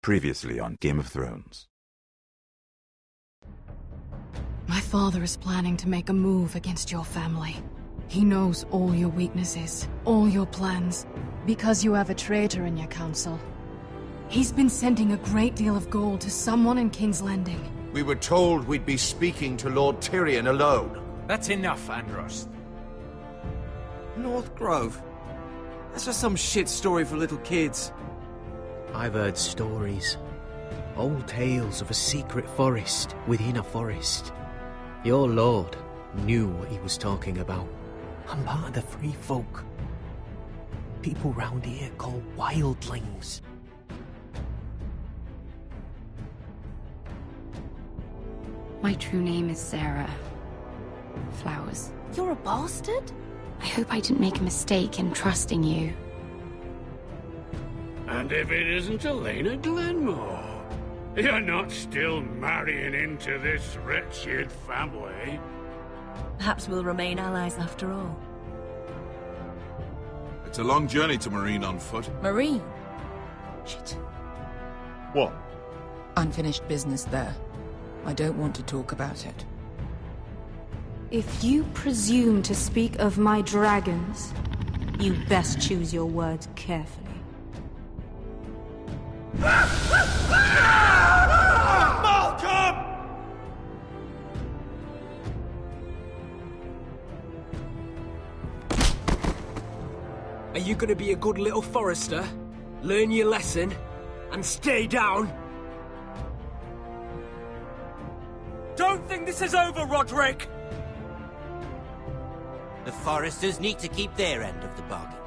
Previously on Game of Thrones. My father is planning to make a move against your family. He knows all your weaknesses, all your plans, because you have a traitor in your council. He's been sending a great deal of gold to someone in King's Landing. We were told we'd be speaking to Lord Tyrion alone. That's enough, Andros. North Grove? That's just some shit story for little kids. I've heard stories. Old tales of a secret forest within a forest. Your lord knew what he was talking about. I'm part of the free folk. People round here call wildlings. My true name is Sarah Flowers. You're a bastard? I hope I didn't make a mistake in trusting you. And if it isn't Elena Glenmore, you're not still marrying into this wretched family. Perhaps we'll remain allies after all. It's a long journey to Marine on foot. Marine? Shit. What? Unfinished business there. I don't want to talk about it. If you presume to speak of my dragons, you best choose your words carefully. Malcolm! Are you gonna be a good little forester? Learn your lesson? And stay down? Don't think this is over, Roderick! The Foresters need to keep their end of the bargain.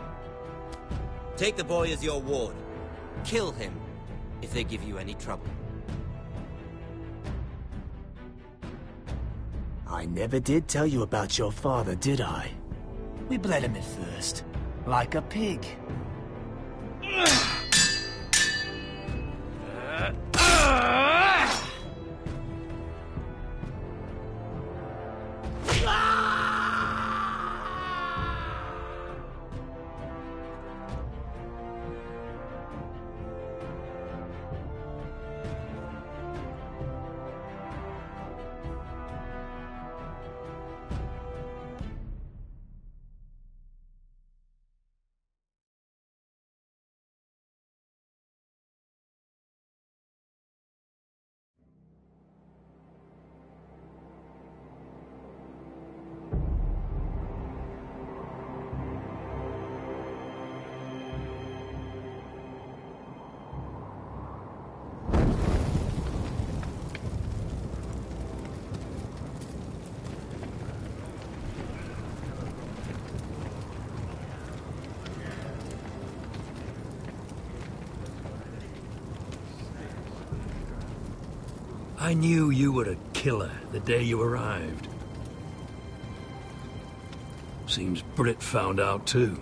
Take the boy as your ward. Kill him if they give you any trouble. I never did tell you about your father, did I? We bled him at first, like a pig. I knew you were a killer the day you arrived. Seems Britt found out too.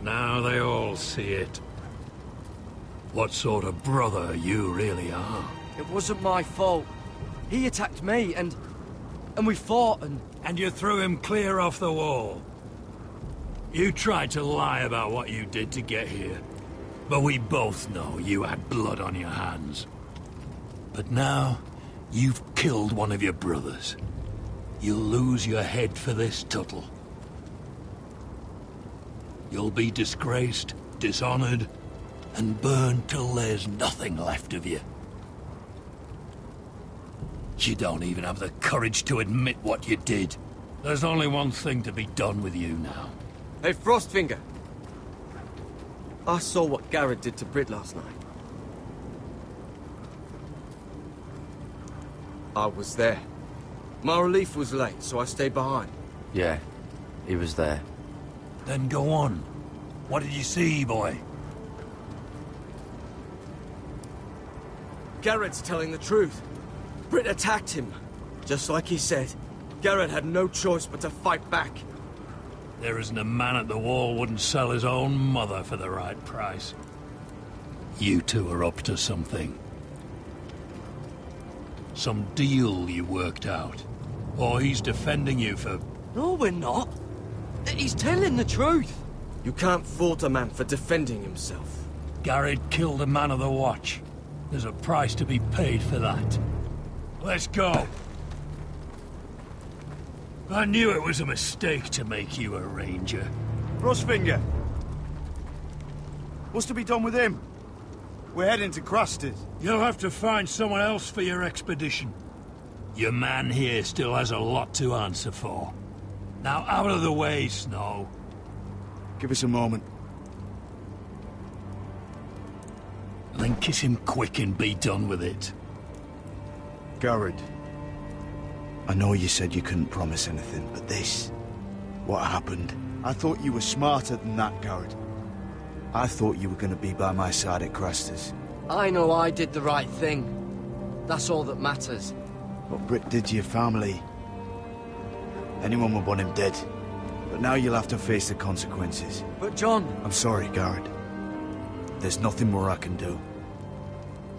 Now they all see it. What sort of brother you really are. It wasn't my fault. He attacked me, and we fought, and... And you threw him clear off the wall. You tried to lie about what you did to get here, but we both know you had blood on your hands. But now, you've killed one of your brothers. You'll lose your head for this, Tuttle. You'll be disgraced, dishonored, and burned till there's nothing left of you. You don't even have the courage to admit what you did. There's only one thing to be done with you now. Hey, Frostfinger. I saw what Garrett did to Britt last night. I was there. My relief was late, so I stayed behind. Yeah, he was there. Then go on. What did you see, boy? Garrett's telling the truth. Britt attacked him. Just like he said. Garrett had no choice but to fight back. There isn't a man at the wall wouldn't sell his own mother for the right price. You two are up to something. Some deal you worked out. Or he's defending you for... No, we're not. He's telling the truth. You can't fault a man for defending himself. Garrett killed a man of the Watch. There's a price to be paid for that. Let's go. I knew it was a mistake to make you a ranger. Frostfinger! What's to be done with him? We're heading to Crusters. You'll have to find someone else for your expedition. Your man here still has a lot to answer for. Now out of the way, Snow. Give us a moment. Then kiss him quick and be done with it. Garrett, I know you said you couldn't promise anything, but this... what happened? I thought you were smarter than that, Garrett. I thought you were going to be by my side at Cresters. I know I did the right thing. That's all that matters. What Britt did to your family... anyone would want him dead. But now you'll have to face the consequences. But John... I'm sorry, Garrett. There's nothing more I can do.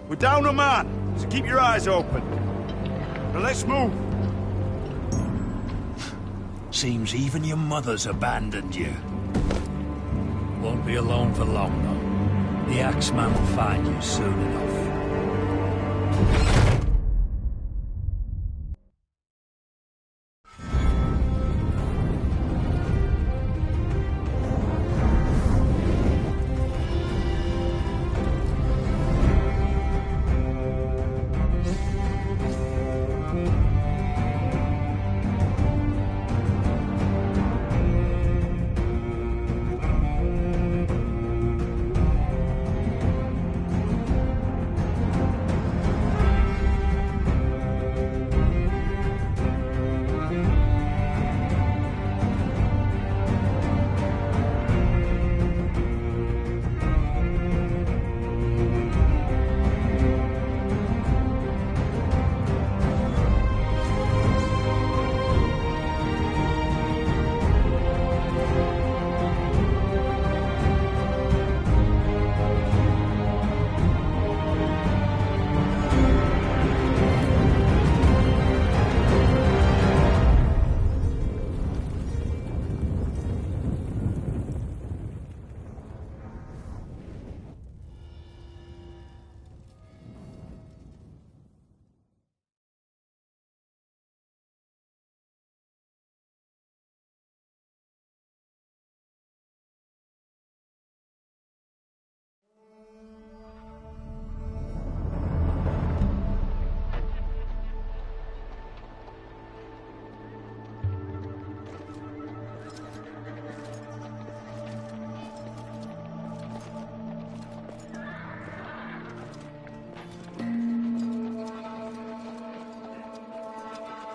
We're down a man, so keep your eyes open. Now let's move. Seems even your mother's abandoned you. Won't be alone for long, though. The Axeman will find you soon enough.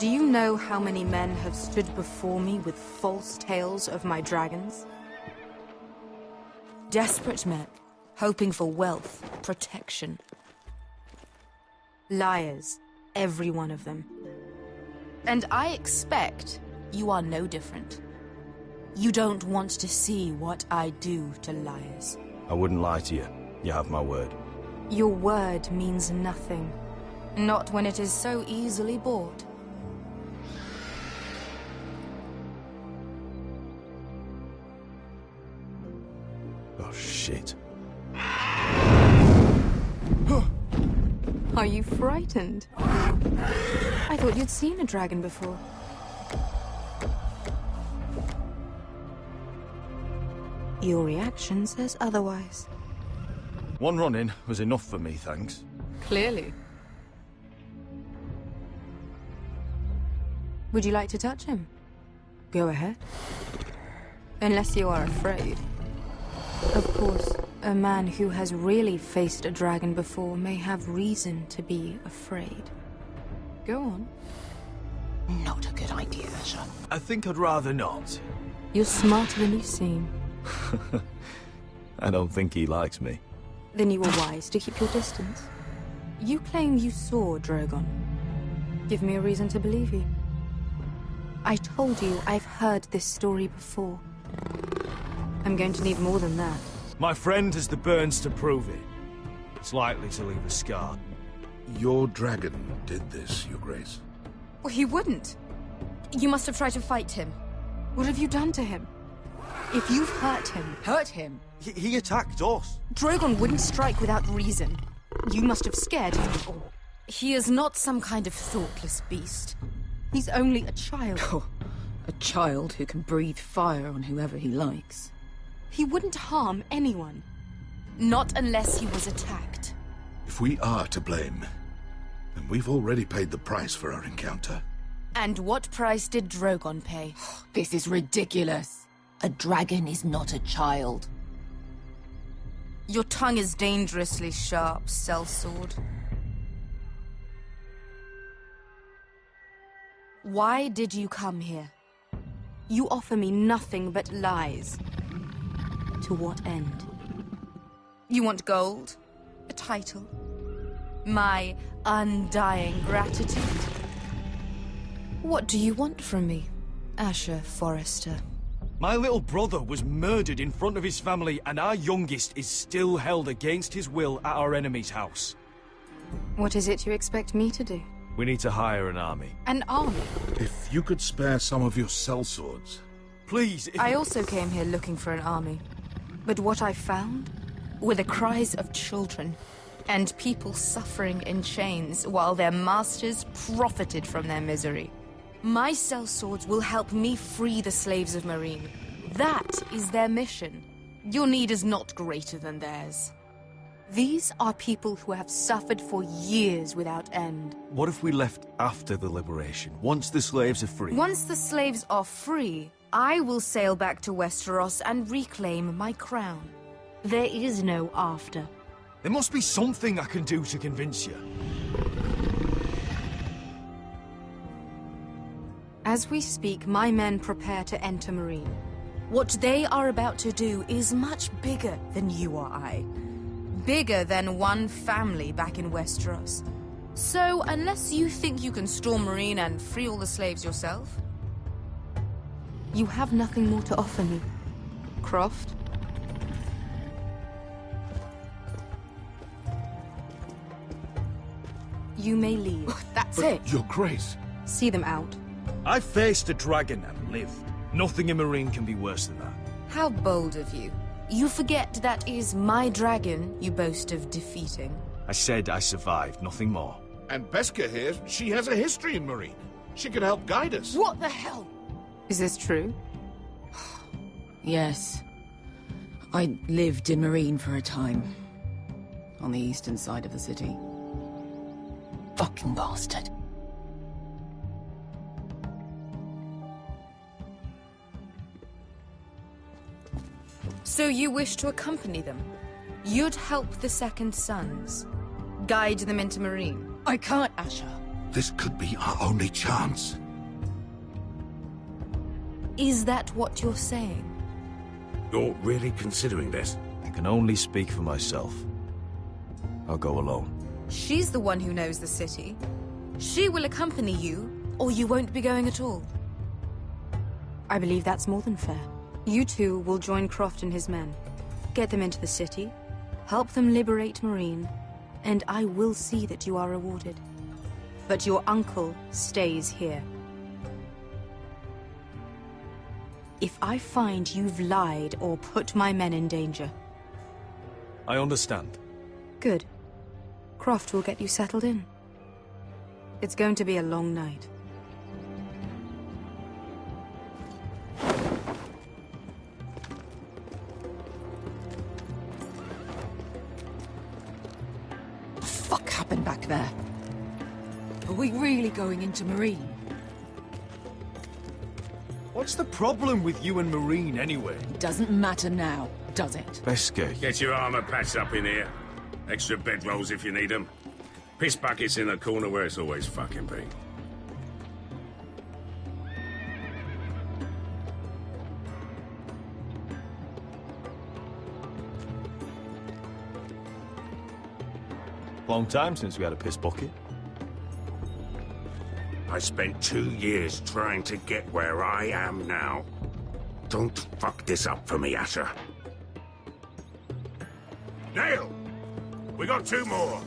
Do you know how many men have stood before me with false tales of my dragons? Desperate men, hoping for wealth, protection. Liars, every one of them. And I expect you are no different. You don't want to see what I do to liars. I wouldn't lie to you. You have my word. Your word means nothing. Not when it is so easily bought. Oh, shit. Are you frightened? I thought you'd seen a dragon before. Your reaction says otherwise. One run-in was enough for me, thanks. Clearly. Would you like to touch him? Go ahead. Unless you are afraid. Of course, a man who has really faced a dragon before may have reason to be afraid. Go on. Not a good idea, sir. I think I'd rather not. You're smarter than you seem. I don't think he likes me. Then you were wise to keep your distance. You claim you saw Drogon. Give me a reason to believe you. I told you I've heard this story before. I'm going to need more than that. My friend has the burns to prove it. It's likely to leave a scar. Your dragon did this, Your Grace. Well, he wouldn't. You must have tried to fight him. What have you done to him? If you've hurt him... Hurt him? He attacked us. Drogon wouldn't strike without reason. You must have scared him. Or he is not some kind of thoughtless beast. He's only a child. Oh, a child who can breathe fire on whoever he likes. He wouldn't harm anyone. Not unless he was attacked. If we are to blame, then we've already paid the price for our encounter. And what price did Drogon pay? This is ridiculous. A dragon is not a child. Your tongue is dangerously sharp, sellsword. Why did you come here? You offer me nothing but lies. To what end? You want gold? A title? My undying gratitude? What do you want from me, Asher Forrester? My little brother was murdered in front of his family, and our youngest is still held against his will at our enemy's house. What is it you expect me to do? We need to hire an army. An army? If you could spare some of your sellswords. Please, I also came here looking for an army. But what I found were the cries of children, and people suffering in chains while their masters profited from their misery. My sellswords will help me free the slaves of Meereen. That is their mission. Your need is not greater than theirs. These are people who have suffered for years without end. What if we left after the liberation, once the slaves are free? Once the slaves are free, I will sail back to Westeros and reclaim my crown. There is no after. There must be something I can do to convince you. As we speak, my men prepare to enter Meereen. What they are about to do is much bigger than you or I. Bigger than one family back in Westeros. So, unless you think you can storm Meereen and free all the slaves yourself, you have nothing more to offer me, Croft. You may leave. That's But it. Your Grace. See them out. I faced a dragon and lived. Nothing in Meereen can be worse than that. How bold of you. You forget that is my dragon you boast of defeating. I said I survived, nothing more. And Beskha here, she has a history in Meereen. She could help guide us. What the hell? Is this true? Yes. I lived in Meereen for a time. On the eastern side of the city. Fucking bastard. So you wish to accompany them? You'd help the Second Sons? Guide them into Meereen? I can't, Asher. This could be our only chance. Is that what you're saying? You're really considering this? I can only speak for myself. I'll go alone. She's the one who knows the city. She will accompany you, or you won't be going at all. I believe that's more than fair. You two will join Croft and his men. Get them into the city, help them liberate Meereen, and I will see that you are rewarded. But your uncle stays here. If I find you've lied or put my men in danger... I understand. Good. Croft will get you settled in. It's going to be a long night. What the fuck happened back there? Are we really going into Meereen? What's the problem with you and Meereen, anyway? It doesn't matter now, does it? Beskha. Get your armor patched up in here. Extra bedrolls if you need them. Piss buckets in the corner where it's always fucking been. Long time since we had a piss bucket. I spent 2 years trying to get where I am now. Don't fuck this up for me, Asher. Nail! We got 2 more!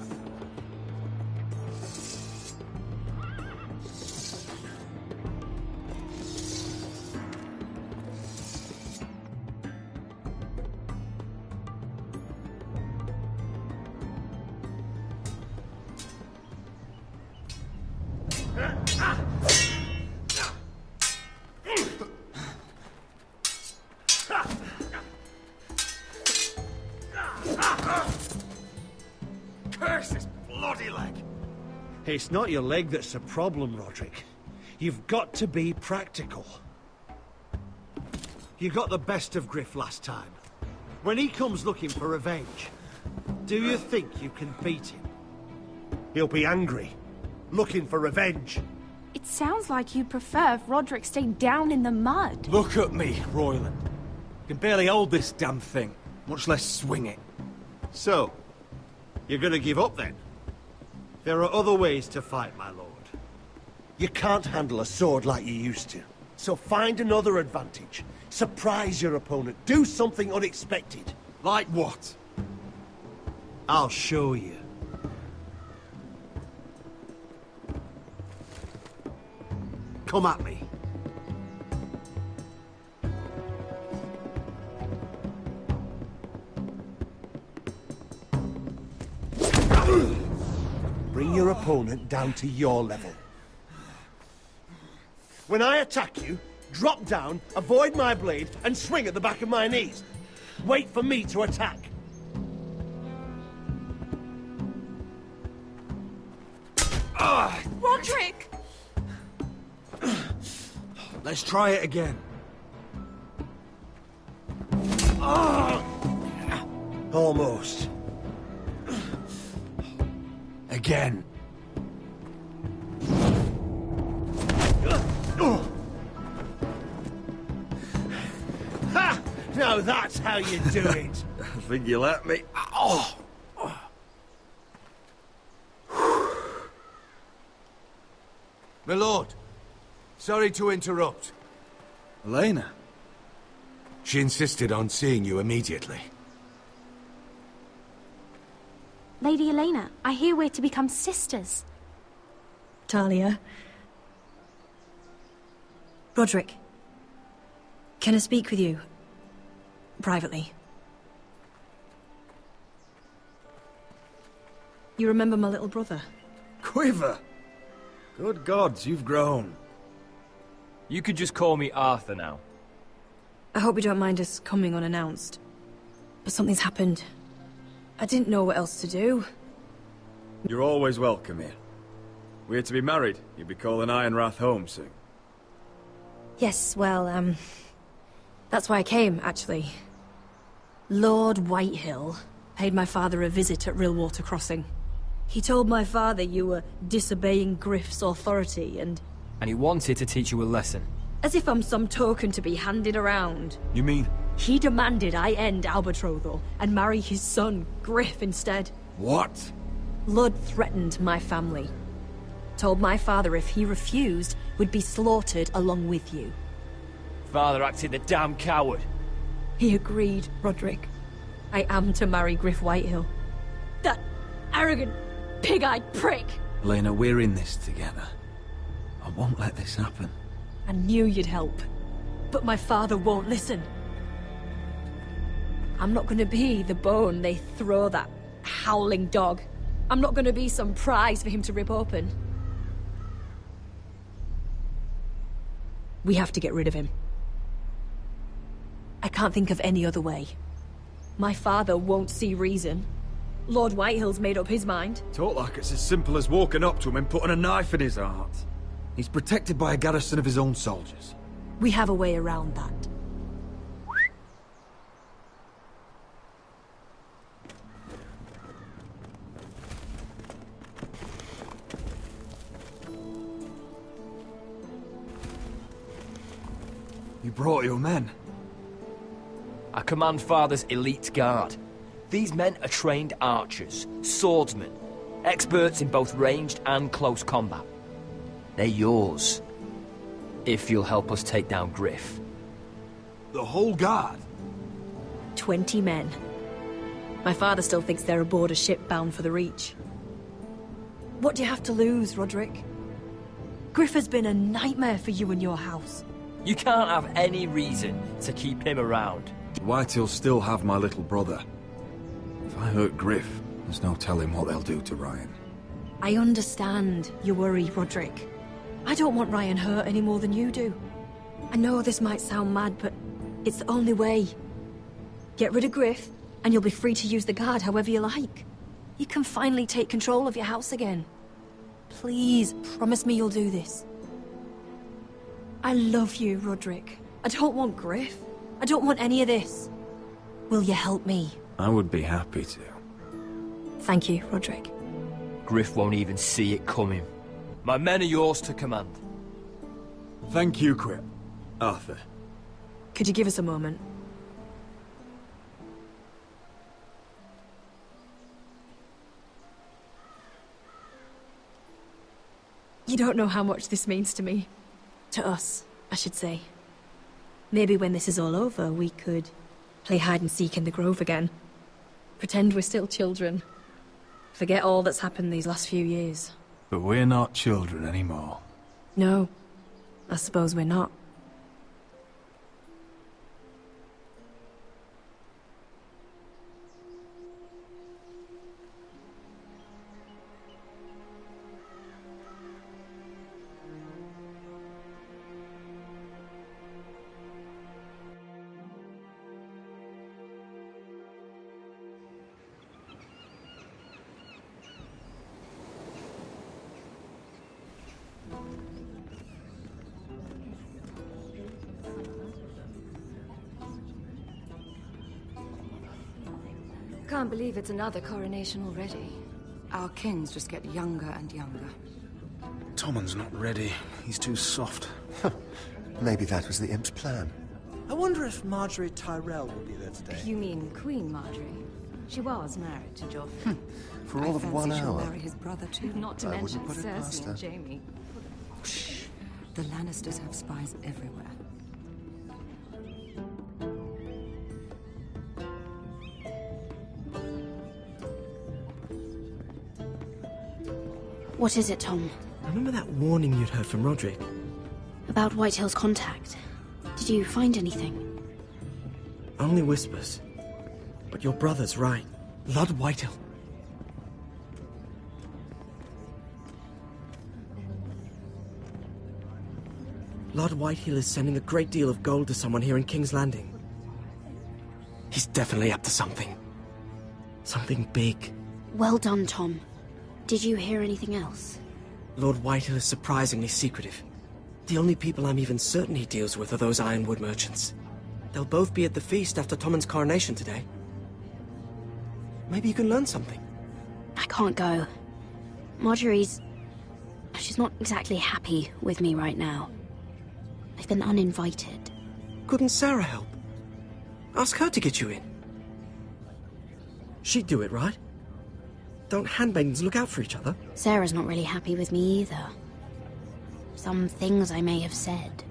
It's not your leg that's the problem, Roderick. You've got to be practical. You got the best of Gryff last time. When he comes looking for revenge, do you think you can beat him? He'll be angry, looking for revenge. It sounds like you'd prefer if Roderick stayed down in the mud. Look at me, Royland. I can barely hold this damn thing, much less swing it. So, you're gonna give up then? There are other ways to fight, my lord. You can't handle a sword like you used to. So find another advantage. Surprise your opponent. Do something unexpected. Like what? I'll show you. Come at me. Bring your opponent down to your level. When I attack you, drop down, avoid my blade, and swing at the back of my knees. Wait for me to attack. Roderick! Let's try it again. Almost. Again. Ha! Now that's how you do it. I think you let me. Oh! My lord, sorry to interrupt. Elena? She insisted on seeing you immediately. Lady Elena, I hear we're to become sisters. Talia. Roderick. Can I speak with you? Privately. You remember my little brother? Quiver! Good gods, you've grown. You could just call me Arthur now. I hope you don't mind us coming unannounced. But something's happened. I didn't know what else to do. You're always welcome here. We're to be married. You'll be calling Ironrath home soon. Yes, well, that's why I came, actually. Lord Whitehill paid my father a visit at Rillwater Crossing. He told my father you were disobeying Gryff's authority and... And he wanted to teach you a lesson. As if I'm some token to be handed around. You mean? He demanded I end Albetrothal and marry his son, Gryff, instead. What? Lud threatened my family. Told my father if he refused, we'd be slaughtered along with you. Father acted the damn coward. He agreed, Roderick. I am to marry Gryff Whitehill. That arrogant, pig-eyed prick! Elena, we're in this together. I won't let this happen. I knew you'd help. But my father won't listen. I'm not gonna be the bone they throw that howling dog. I'm not gonna be some prize for him to rip open. We have to get rid of him. I can't think of any other way. My father won't see reason. Lord Whitehill's made up his mind. Talk like it's as simple as walking up to him and putting a knife in his heart. He's protected by a garrison of his own soldiers. We have a way around that. You brought your men. I command Father's elite guard. These men are trained archers, swordsmen, experts in both ranged and close combat. They're yours, if you'll help us take down Gryff. The whole guard? 20 men. My father still thinks they're aboard a ship bound for the Reach. What do you have to lose, Roderick? Gryff has been a nightmare for you and your house. You can't have any reason to keep him around. Whitehill'll still have my little brother. If I hurt Gryff, there's no telling what they'll do to Ryan. I understand your worry, Roderick. I don't want Ryan hurt any more than you do. I know this might sound mad, but it's the only way. Get rid of Gryff, and you'll be free to use the guard however you like. You can finally take control of your house again. Please, promise me you'll do this. I love you, Roderick. I don't want Griff. I don't want any of this. Will you help me? I would be happy to. Thank you, Roderick. Griff won't even see it coming. My men are yours to command. Thank you, Quit. Arthur. Could you give us a moment? You don't know how much this means to me. To us, I should say. Maybe when this is all over, we could play hide and seek in the Grove again. Pretend we're still children. Forget all that's happened these last few years. But we're not children anymore. No, I suppose we're not. Can't believe it's another coronation already. Our kings just get younger and younger. Tommen's not ready. He's too soft. Maybe that was the imp's plan. I wonder if Marjorie Tyrell will be there today. You mean Queen Marjorie? She was married to Joffrey. For all of 1 she'll hour. marry his brother too. Not to I mention wouldn't put it past Cersei her. and Jaime. Shh. The Lannisters have spies everywhere. What is it, Tom? Remember that warning you'd heard from Roderick? About Whitehill's contact. Did you find anything? Only whispers. But your brother's right. Lord Whitehill. Lord Whitehill is sending a great deal of gold to someone here in King's Landing. He's definitely up to something. Something big. Well done, Tom. Did you hear anything else? Lord Whitehill is surprisingly secretive. The only people I'm even certain he deals with are those Ironwood merchants. They'll both be at the feast after Tommen's coronation today. Maybe you can learn something. I can't go. Marjorie's... she's not exactly happy with me right now. I've been uninvited. Couldn't Sarah help? Ask her to get you in. She'd do it, right? Don't handmaidens look out for each other? Sarah's not really happy with me either. Some things I may have said.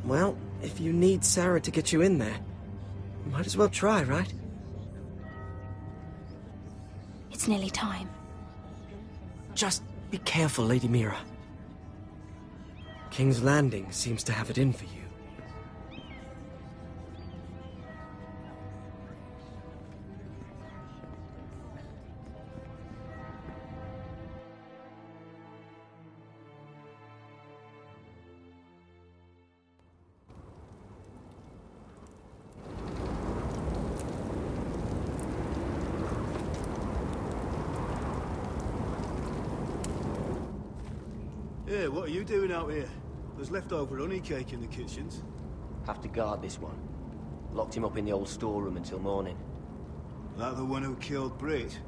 Well, if you need Sarah to get you in there, you might as well try, right? It's nearly time. Just be careful, Lady Mira. King's Landing seems to have it in for you. Hey, what are you doing out here? There's leftover honey cake in the kitchens. Have to guard this one. Locked him up in the old storeroom until morning. That the one who killed Brit?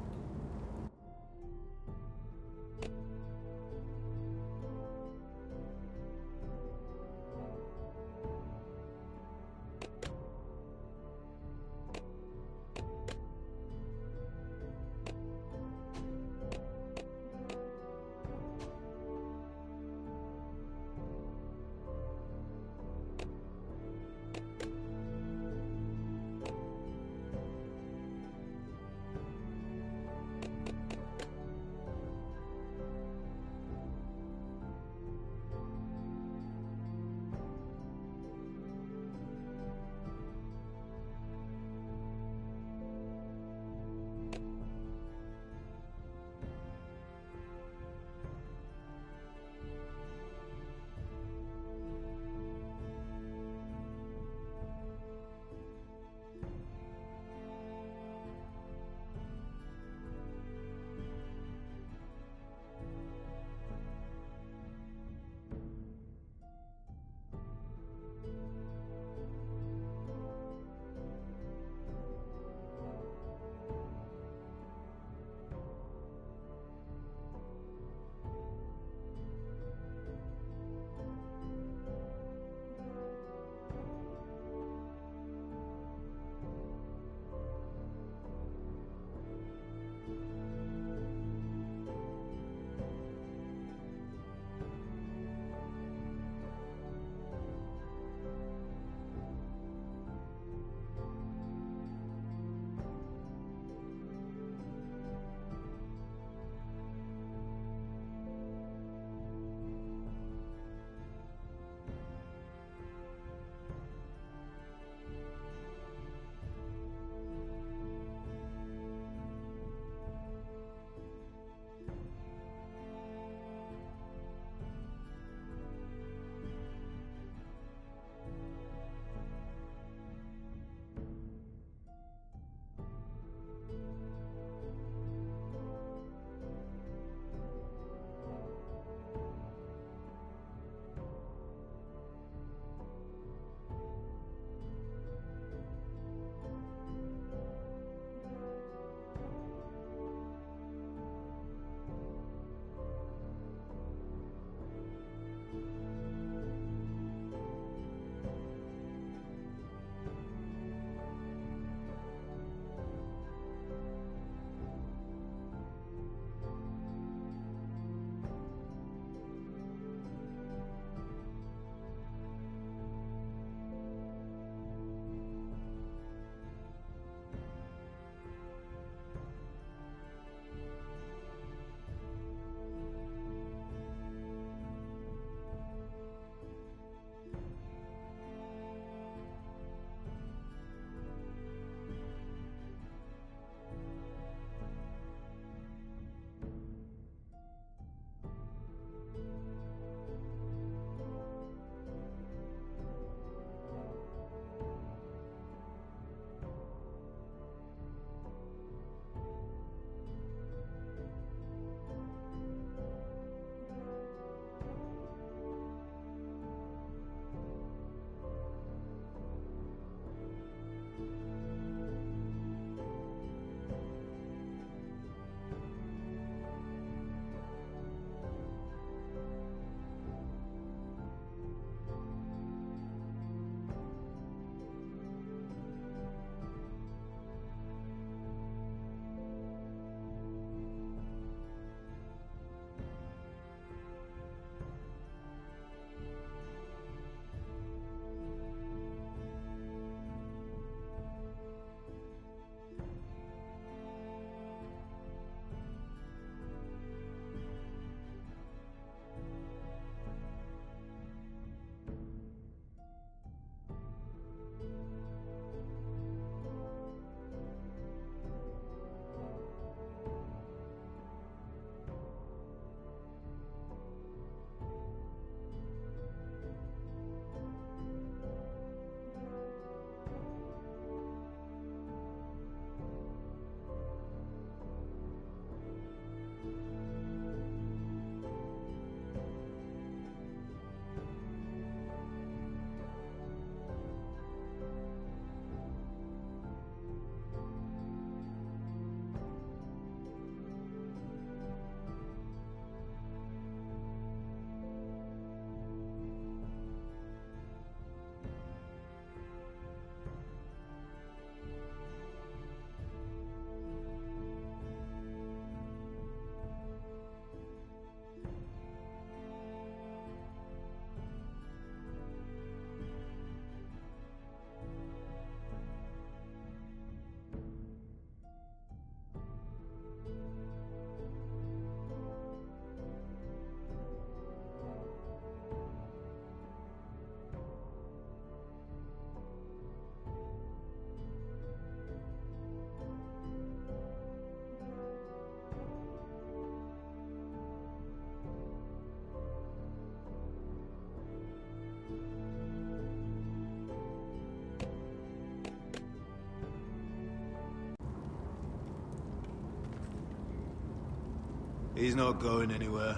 He's not going anywhere.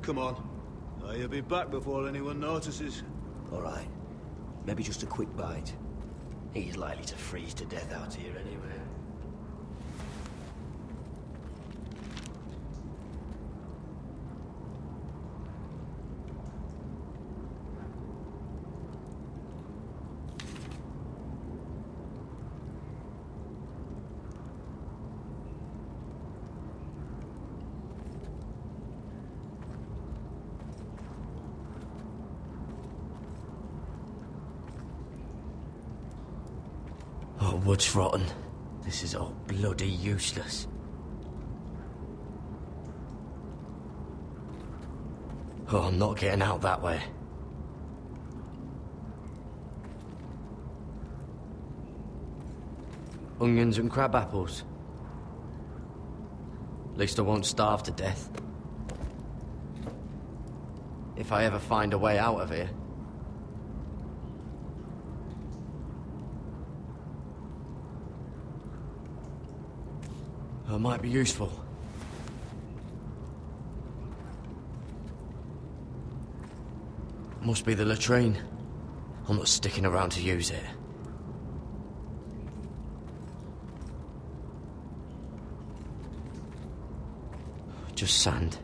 Come on. He'll be back before anyone notices. All right. Maybe just a quick bite. He's likely to freeze to death out here anyway. Oh, wood's rotten. This is all bloody useless. Oh, I'm not getting out that way. Onions and crab apples. At least I won't starve to death. If I ever find a way out of here. It might be useful. Must be the latrine. I'm not sticking around to use it. Just sand.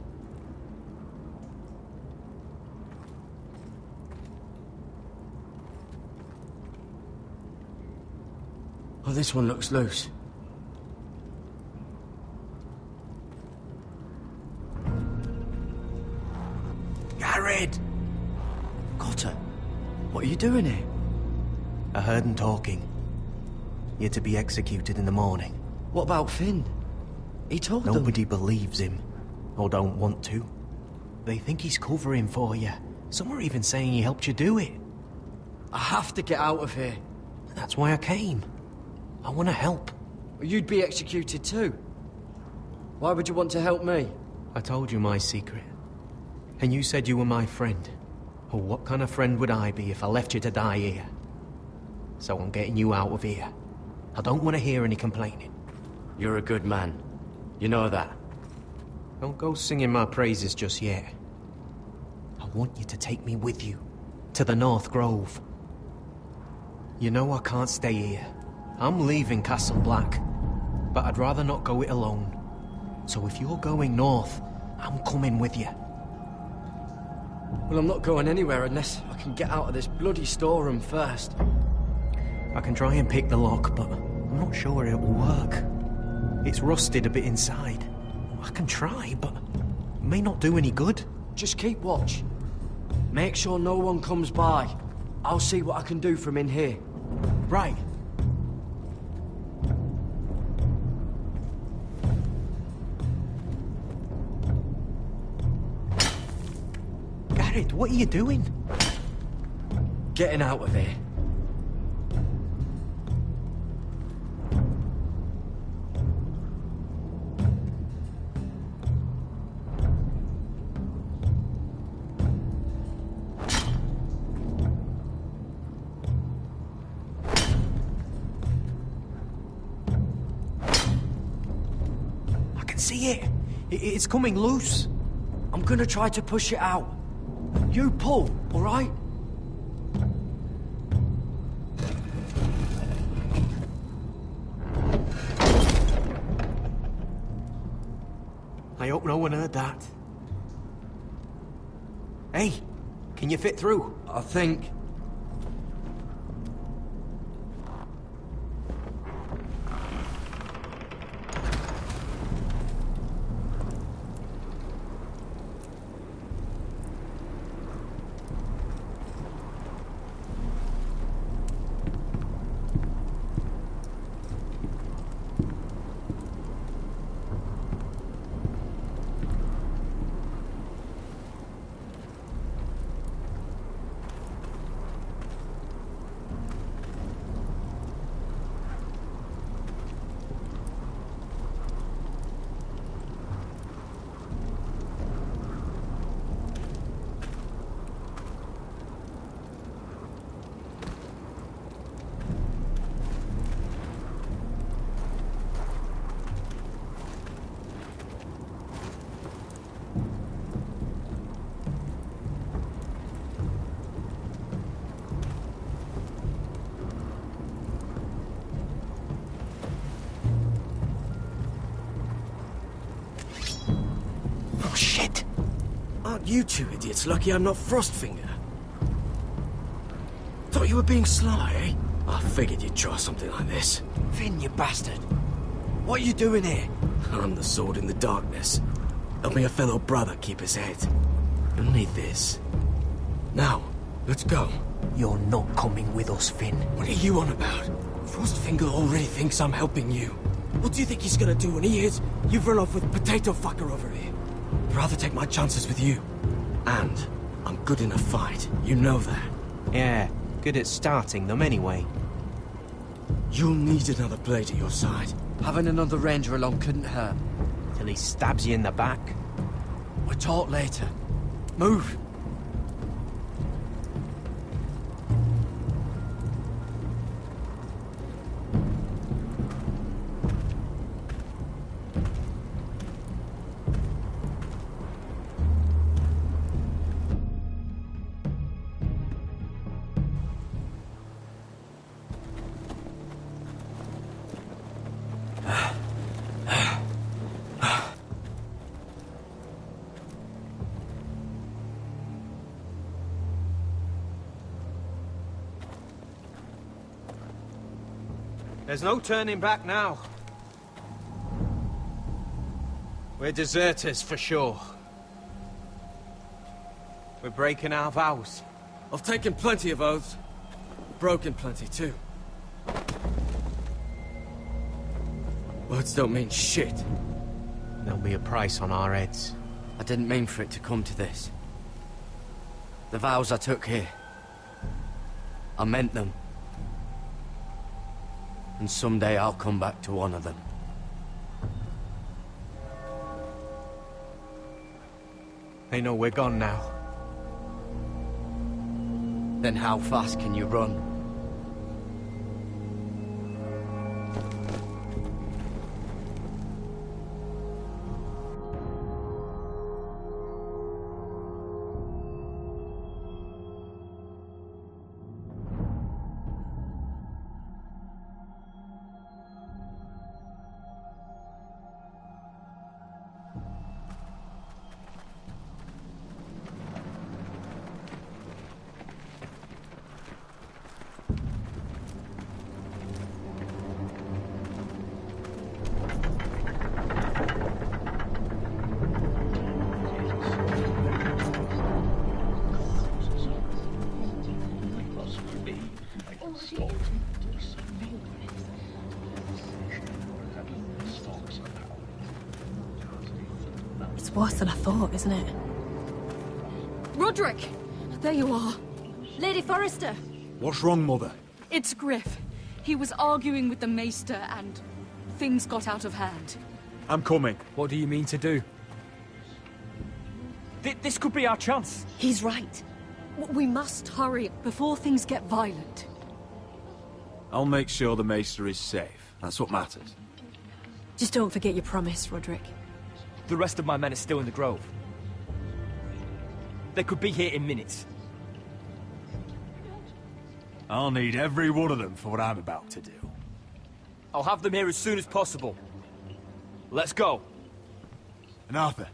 Oh, this one looks loose. Gared! Cotter, what are you doing here? I heard him talking. You're to be executed in the morning. What about Finn? He told them. Nobody believes him, or don't want to. They think he's covering for you. Some are even saying he helped you do it. I have to get out of here. That's why I came. I want to help. You'd be executed too. Why would you want to help me? I told you my secret. And you said you were my friend. Well, what kind of friend would I be if I left you to die here? So I'm getting you out of here. I don't want to hear any complaining. You're a good man. You know that. Don't go singing my praises just yet. I want you to take me with you. To the North Grove. You know I can't stay here. I'm leaving Castle Black. But I'd rather not go it alone. So if you're going north, I'm coming with you. Well, I'm not going anywhere unless I can get out of this bloody storeroom first. I can try and pick the lock, but I'm not sure it will work. It's rusted a bit inside. I can try, but it may not do any good. Just keep watch. Make sure no one comes by. I'll see what I can do from in here. Right. Gared, what are you doing? Getting out of here. See it? It's coming loose. I'm gonna try to push it out. You pull, all right? I hope no one heard that. Hey, can you fit through? I think. You two idiots lucky I'm not Frostfinger. Thought you were being sly, eh? I figured you'd try something like this. Finn, you bastard. What are you doing here? I'm the sword in the darkness. Helping a fellow brother keep his head. You'll need this. Now, let's go. You're not coming with us, Finn. What are you on about? Frostfinger already thinks I'm helping you. What do you think he's gonna do when he hears you've run off with Potato Fucker over here? I'd rather take my chances with you. And I'm good in a fight. You know that. Yeah, good at starting them anyway. You'll need another blade at your side. Having another ranger along couldn't hurt. Till he stabs you in the back. We'll talk later. Move! There's no turning back now. We're deserters for sure. We're breaking our vows. I've taken plenty of oaths. Broken plenty too. Words don't mean shit. There'll be a price on our heads. I didn't mean for it to come to this. The vows I took here, I meant them. And someday I'll come back to honor them. They know we're gone now. Then how fast can you run? It's worse than I thought, isn't it? Roderick! There you are. Lady Forrester. What's wrong, Mother? It's Griff. He was arguing with the Maester and things got out of hand. I'm coming. What do you mean to do? This could be our chance. He's right. We must hurry before things get violent. I'll make sure the Maester is safe. That's what matters. Just don't forget your promise, Roderick. The rest of my men are still in the grove. They could be here in minutes. I'll need every one of them for what I'm about to do. I'll have them here as soon as possible. Let's go. And Arthur,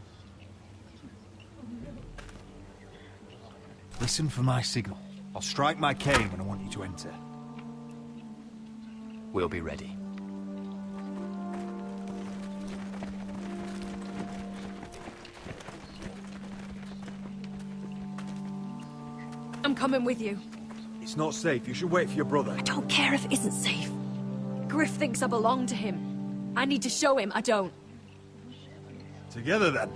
listen for my signal. I'll strike my cane when I want you to enter. We'll be ready. I'm coming with you. It's not safe. You should wait for your brother. I don't care if it isn't safe. Griff thinks I belong to him. I need to show him I don't. Together, then.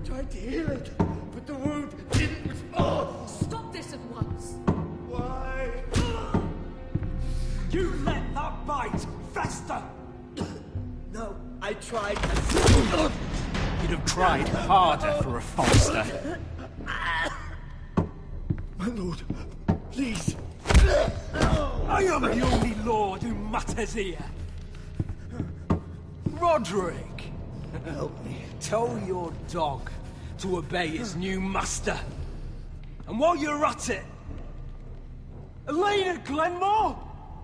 Tried to heal it, but the wound didn't respond. Stop this at once. Why? You let that bite fester! No, I tried. You'd have tried harder for a Forrester. My lord, please. I am the only lord who matters here. Roderick, Help me. tell your dog to obey his new master. And while you're at it, Elena Glenmore,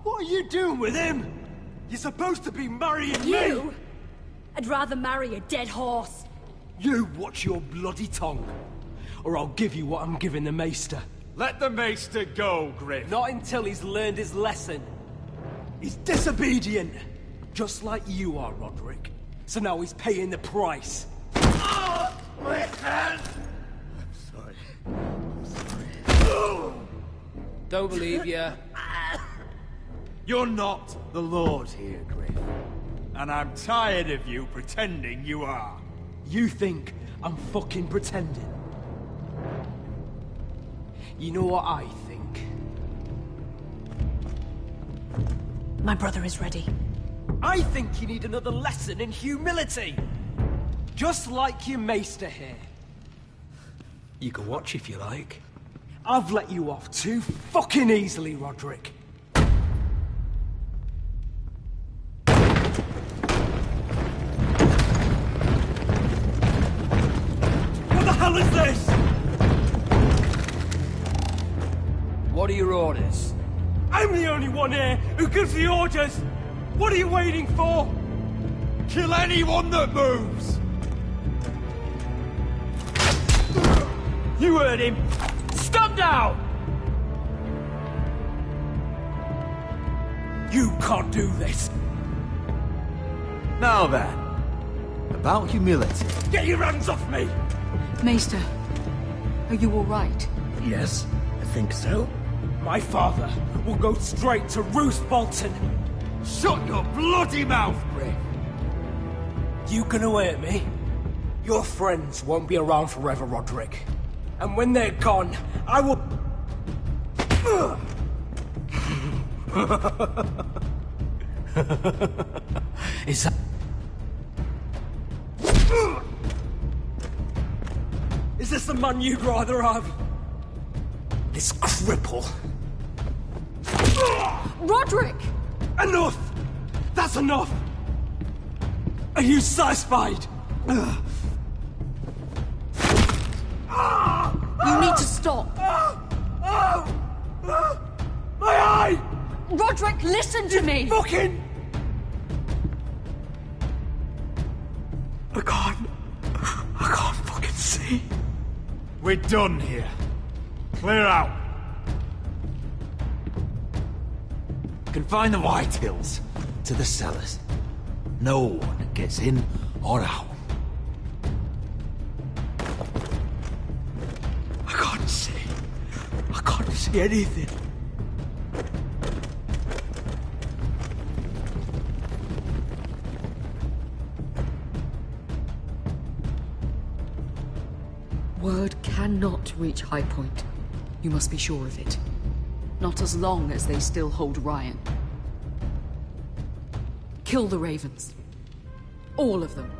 what are you doing with him? You're supposed to be marrying me. I'd rather marry a dead horse. You watch your bloody tongue, or I'll give you what I'm giving the Maester. Let the Maester go, Griff. Not until he's learned his lesson. He's disobedient, just like you are, Roderick. So now he's paying the price. Oh, my hand! I'm sorry. Don't believe you. You're not the Lord here, Griff. And I'm tired of you pretending you are. You think I'm fucking pretending? You know what I think? My brother is ready. I think you need another lesson in humility. Just like your Maester here. You can watch if you like. I've let you off too fucking easily, Roderick. What the hell is this? What are your orders? I'm the only one here who gives the orders! What are you waiting for? Kill anyone that moves! You heard him! Stand down! You can't do this! Now then, about humility. Get your hands off me! Maester, are you all right? Yes, I think so. My father will go straight to Roose Bolton. Shut your bloody mouth, Griff! You can hurt me. Your friends won't be around forever, Roderick. And when they're gone, I will... Is that... Is this the man you'd rather have? This cripple? Roderick! Enough! That's enough! Are you satisfied? You need to stop. My eye! Roderick, listen to me! Fucking... I can't fucking see. We're done here. Clear out. Confine the Whitehills to the cellars. No one gets in or out. I can't see. I can't see anything. Word cannot reach High Point. You must be sure of it. Not as long as they still hold Ryan. Kill the Ravens. All of them.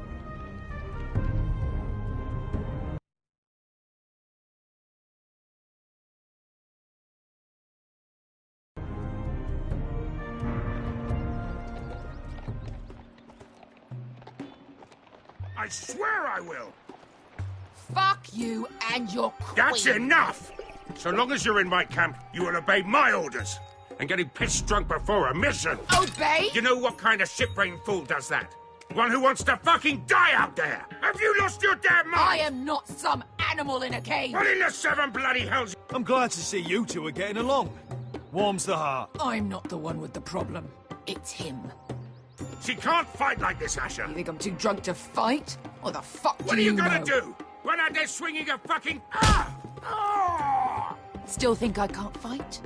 I swear I will! Fuck you and your queen. That's enough! So long as you're in my camp, you will obey my orders. And getting pissed drunk before a mission. Obey? You know what kind of shit-brained fool does that? One who wants to fucking die out there! Have you lost your damn mind? I am not some animal in a cage. What in the seven bloody hells? I'm glad to see you two are getting along. Warms the heart. I'm not the one with the problem. It's him. She can't fight like this, Asher. You think I'm too drunk to fight? Or the fuck What do are you know? gonna do? Run out there swinging a fucking... Still think I can't fight?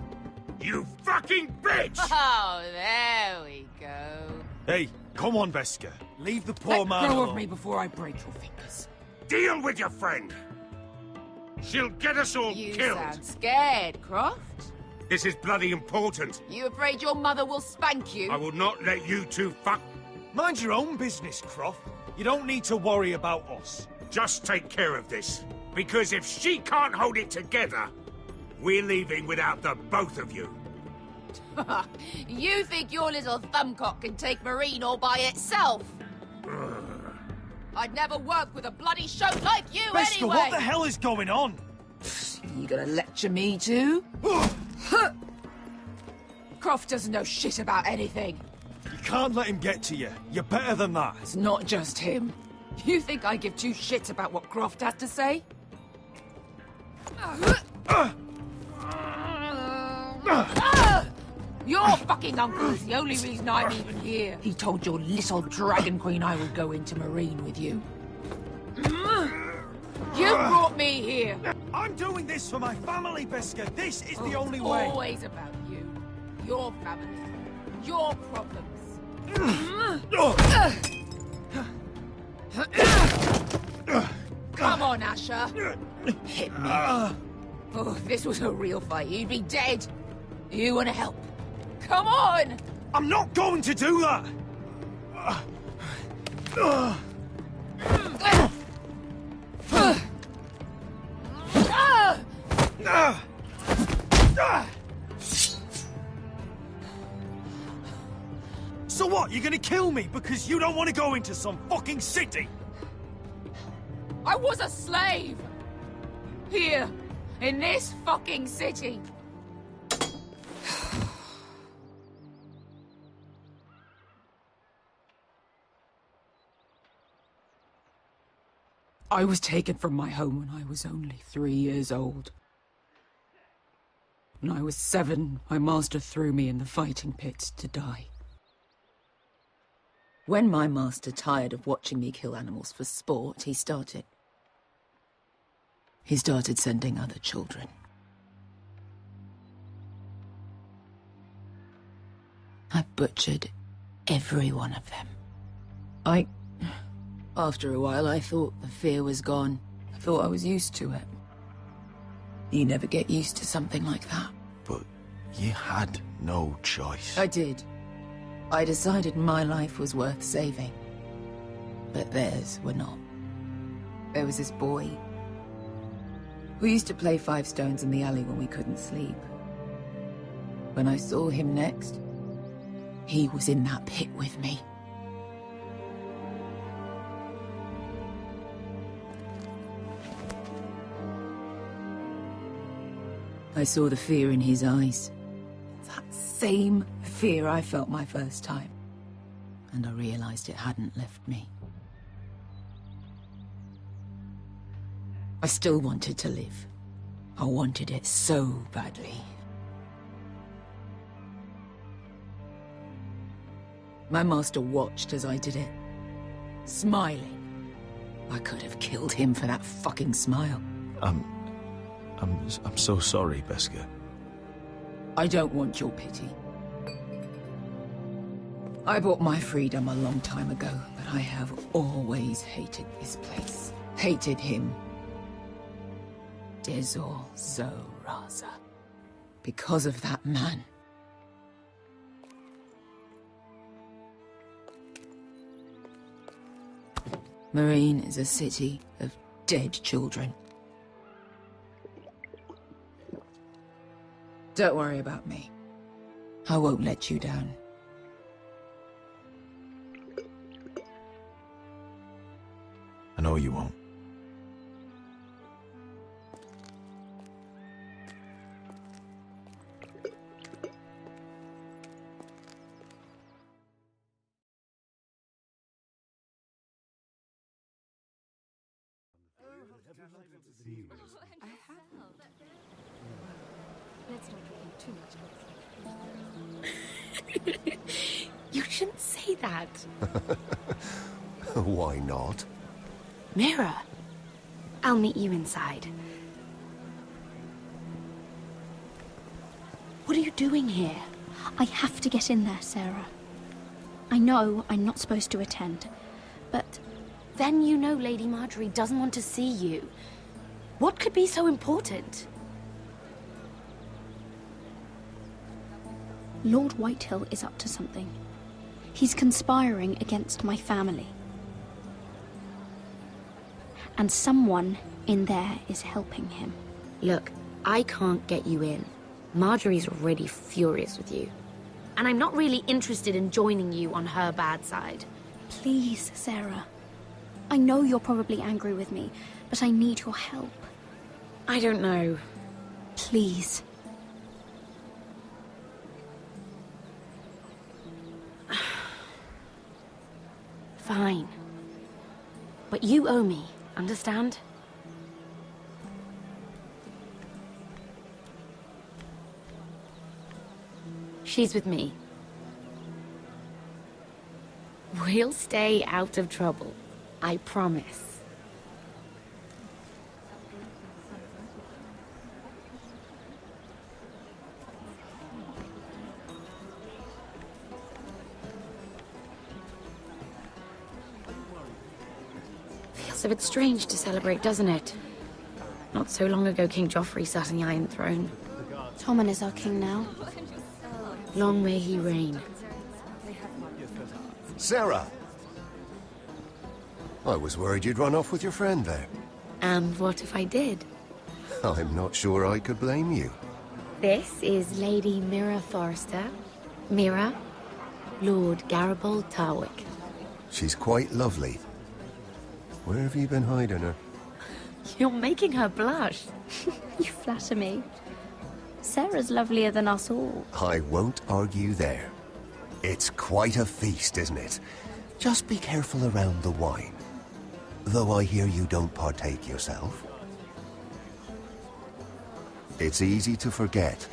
You fucking bitch! Oh, there we go. Hey, come on, Veska. Leave the poor Let man go alone. of me before I break your fingers. Deal with your friend. She'll get us all You killed. sound scared, Croft. This is bloody important. You afraid your mother will spank you? I will not let you two fuck... Mind your own business, Croft. You don't need to worry about us. just take care of this. Because if she can't hold it together, we're leaving without the both of you. You think your little thumbcock can take Marine all by itself? I'd never work with a bloody shote like you Beskha, anyway! what the hell is going on? You gonna lecture me too? Croft doesn't know shit about anything. You can't let him get to you. You're better than that. It's not just him. You think I give two shits about what Croft has to say? Your fucking uncle is the only reason I'm even here. He told your little dragon queen I would go into Marine with you. You brought me here. I'm doing this for my family, Beskha. This is the only It's way. always about you. Your family. Your problems. Come on, Asher. Hit me. Oh, if this was a real fight, you'd be dead. You want to help? Come on! I'm not going to do that! So what, you're gonna kill me because you don't want to go into some fucking city? I was a slave! Here, in this fucking city. I was taken from my home when I was only 3 years old. When I was 7, my master threw me in the fighting pit to die. When my master tired of watching me kill animals for sport, he started sending other children. I butchered every one of them. After a while, I thought the fear was gone. I thought I was used to it. You never get used to something like that. But you had no choice. I did. I decided my life was worth saving. But theirs were not. There was this boy. We used to play 5 stones in the alley when we couldn't sleep. When I saw him next, he was in that pit with me. I saw the fear in his eyes. That same fear I felt my first time. And I realized it hadn't left me. I still wanted to live. I wanted it so badly. My master watched as I did it, smiling. I could have killed him for that fucking smile. I'm so sorry, Beskha. I don't want your pity. I bought my freedom a long time ago, but I have always hated this place. Hated him. Dezor Zo Raza. Because of that man. Marine is a city of dead children. Don't worry about me. I won't let you down. I know you won't. Let's not get too much. You shouldn't say that. Why not? Mira. I'll meet you inside. What are you doing here? I have to get in there, Sarah. I know I'm not supposed to attend, but then you know Lady Marjorie doesn't want to see you. What could be so important? Lord Whitehill is up to something. He's conspiring against my family. And someone in there is helping him. Look, I can't get you in. Marjorie's already furious with you. And I'm not really interested in joining you on her bad side. Please, Sarah. I know you're probably angry with me, but I need your help. I don't know. Please. Fine. But you owe me, understand? She's with me. We'll stay out of trouble. I promise. Feels a bit strange to celebrate, doesn't it? Not so long ago, King Joffrey sat on the Iron Throne. Tommen is our king now. Long may he reign. Sarah! I was worried you'd run off with your friend there. And what if I did? I'm not sure I could blame you. This is Lady Mira Forrester. Mira, Lord Garibald Tarwick. She's quite lovely. Where have you been hiding her? You're making her blush. You flatter me. Sarah's lovelier than us all. I won't argue there. It's quite a feast, isn't it? Just be careful around the wine. Though I hear you don't partake yourself. It's easy to forget.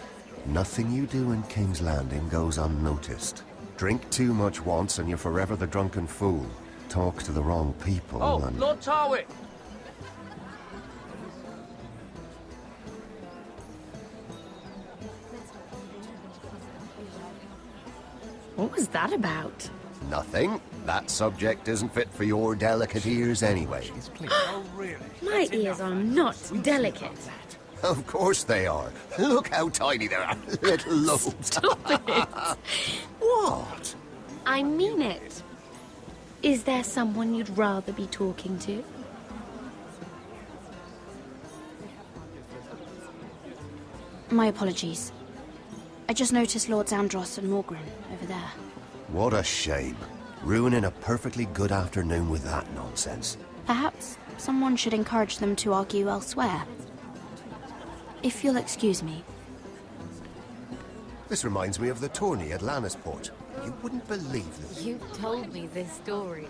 Nothing you do in King's Landing goes unnoticed. Drink too much once and you're forever the drunken fool. Talk to the wrong people and... Lord Tarwick! What was that about? Nothing. That subject isn't fit for your delicate ears anyway. My ears are not delicate. Of course they are. Look how tiny they are. Little lobes. Stop it! What? I mean it. Is there someone you'd rather be talking to? My apologies. I just noticed Lords Andros and Morgren over there. What a shame. Ruining a perfectly good afternoon with that nonsense. Perhaps someone should encourage them to argue elsewhere. If you'll excuse me. This reminds me of the tourney at Lannisport. You wouldn't believe it. You told me this story.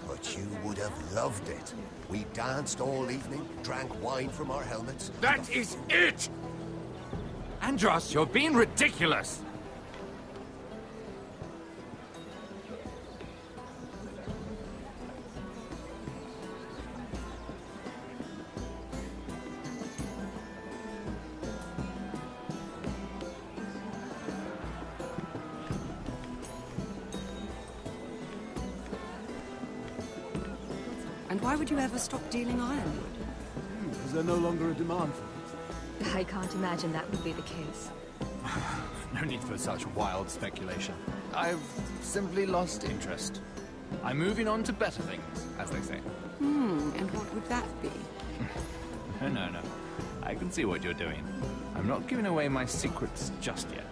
But you would have loved it. We danced all evening, drank wine from our helmets. That is it! Andros, you're being ridiculous! And why would you ever stop dealing ironwood? Is there no longer a demand for it? I can't imagine that would be the case. No need for such wild speculation. I've simply lost interest. I'm moving on to better things, as they say. And what would that be? No. I can see what you're doing. I'm not giving away my secrets just yet.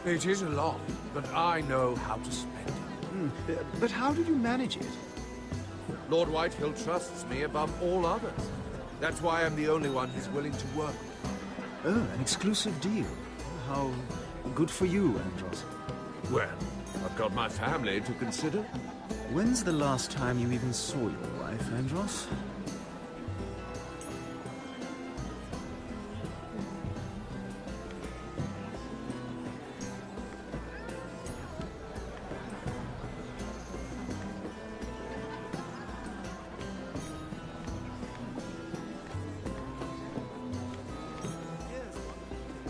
It is a lot, but I know how to spend it. But how did you manage it? Lord Whitehill trusts me above all others. That's why I'm the only one he's willing to work with. Oh, an exclusive deal. How good for you, Andros. Well, I've got my family to consider. When's the last time you even saw your wife, Andros?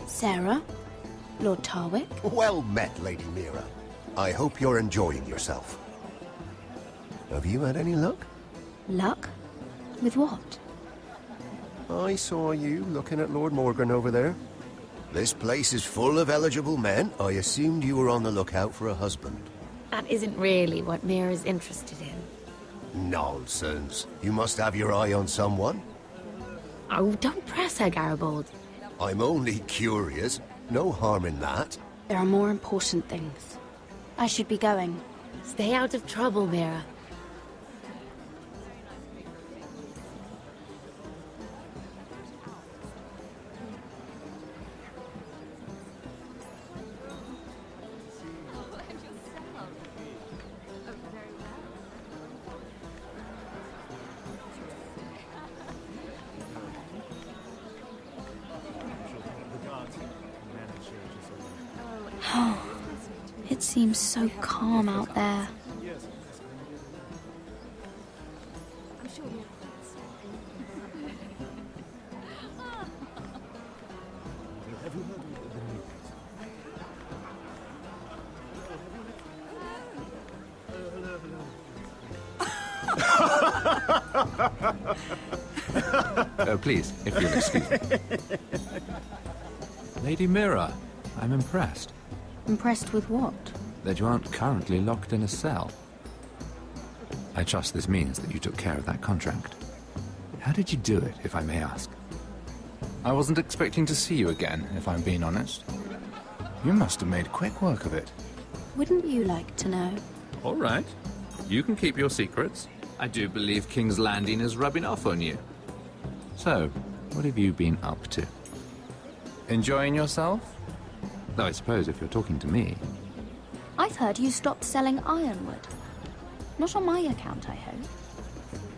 Sarah? Lord Tarwick? Well met, Lady Mira. I hope you're enjoying yourself. Have you had any luck? Luck? With what? I saw you looking at Lord Morgan over there. This place is full of eligible men. I assumed you were on the lookout for a husband. That isn't really what Mira's interested in. Nonsense. You must have your eye on someone. Oh, don't press her, Garibaldi. I'm only curious. No harm in that. There are more important things. I should be going. Stay out of trouble, Mira. It seems so calm out there. Oh, please, if you'll excuse me. Lady Mira, I'm impressed. Impressed with what? That you aren't currently locked in a cell. I trust this means that you took care of that contract. How did you do it, if I may ask? I wasn't expecting to see you again, if I'm being honest. You must have made quick work of it. Wouldn't you like to know? All right. You can keep your secrets. I do believe King's Landing is rubbing off on you. So, what have you been up to? Enjoying yourself? Though I suppose if you're talking to me... I've heard you stopped selling ironwood. Not on my account, I hope.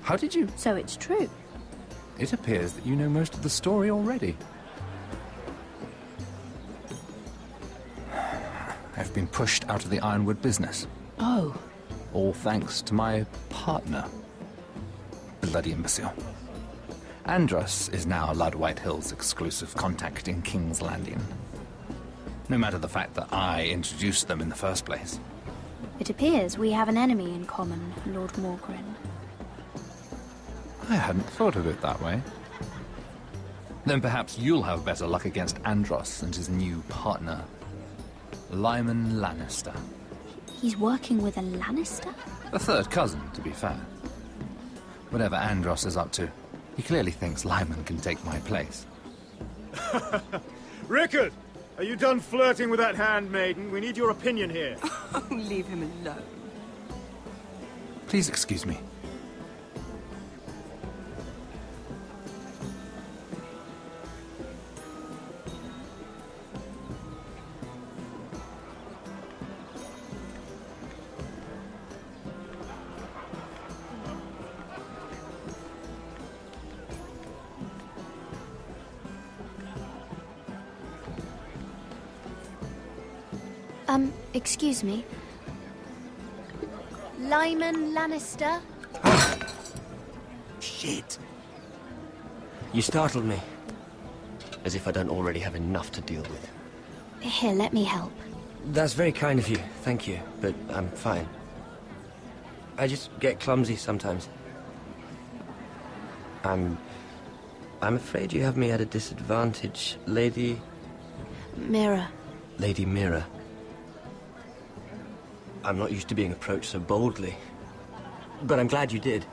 How did you... So it's true. It appears that you know most of the story already. I've been pushed out of the ironwood business. Oh. All thanks to my partner. Bloody imbecile. Andros is now Lord Whitehill's exclusive contact in King's Landing. No matter the fact that I introduced them in the first place. It appears we have an enemy in common, Lord Morgren. I hadn't thought of it that way. Then perhaps you'll have better luck against Andros and his new partner, Lyman Lannister. He's working with a Lannister? A third cousin, to be fair. Whatever Andros is up to, he clearly thinks Lyman can take my place. Rickard! Are you done flirting with that handmaiden? We need your opinion here. Leave him alone. Please excuse me. Excuse me. Lyman Lannister? Shit. You startled me. As if I don't already have enough to deal with. Here, let me help. That's very kind of you, thank you, but I'm fine. I just get clumsy sometimes. I'm afraid you have me at a disadvantage, Lady... Mira. Lady Mira. I'm not used to being approached so boldly. But I'm glad you did.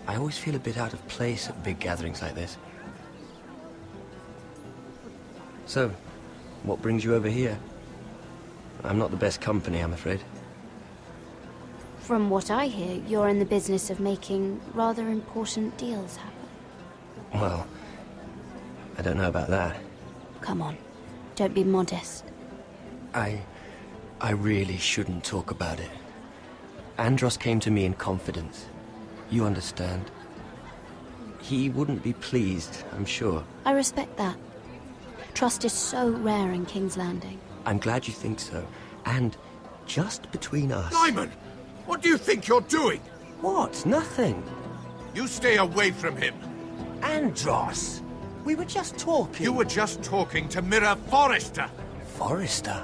I always feel a bit out of place at big gatherings like this. So, what brings you over here? I'm not the best company, I'm afraid. From what I hear, you're in the business of making rather important deals happen. Well, I don't know about that. Come on, don't be modest. I really shouldn't talk about it. Andros came to me in confidence. You understand? He wouldn't be pleased, I'm sure. I respect that. Trust is so rare in King's Landing. I'm glad you think so. And just between us... Lyman! What do you think you're doing? What? Nothing. You stay away from him. Andros! We were just talking. You were just talking to Mira Forrester. Forrester?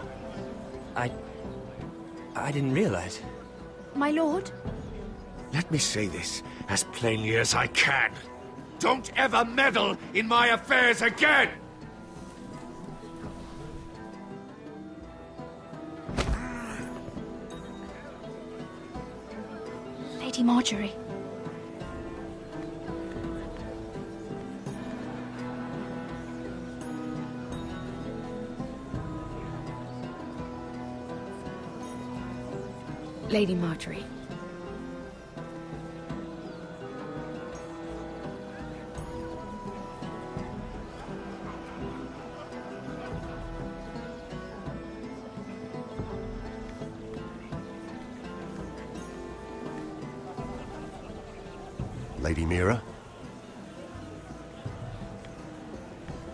I didn't realize. My lord? Let me say this as plainly as I can. Don't ever meddle in my affairs again! Lady Marjorie. Lady Marjorie. Lady Mira?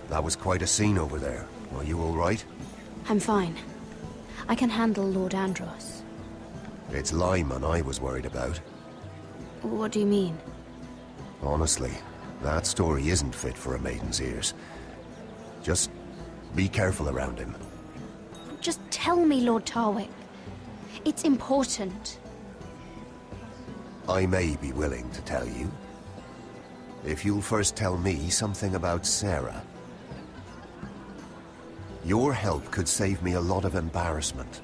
That was quite a scene over there. Are you all right? I'm fine. I can handle Lord Andros. It's Lyman I was worried about. What do you mean? Honestly, that story isn't fit for a maiden's ears. Just be careful around him. Just tell me, Lord Tarwick. It's important. I may be willing to tell you. If you'll first tell me something about Sarah. Your help could save me a lot of embarrassment.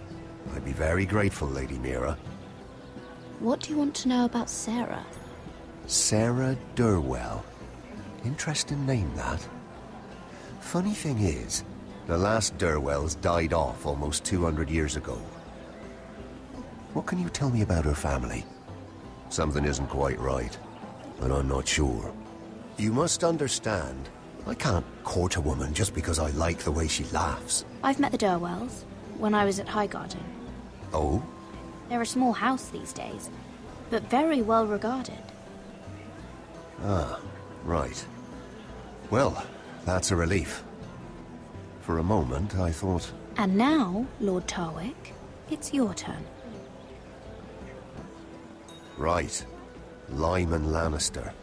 I'd be very grateful, Lady Mira. What do you want to know about Sarah? Sarah Durwell. Interesting name, that. Funny thing is, the last Durwells died off almost 200 years ago. What can you tell me about her family? Something isn't quite right, but I'm not sure. You must understand, I can't court a woman just because I like the way she laughs. I've met the Durwells when I was at Highgarden. Oh? They're a small house these days, but very well regarded. Ah, right. Well, that's a relief. For a moment, I thought... And now, Lord Tarwick, it's your turn. Right. Lyman Lannister.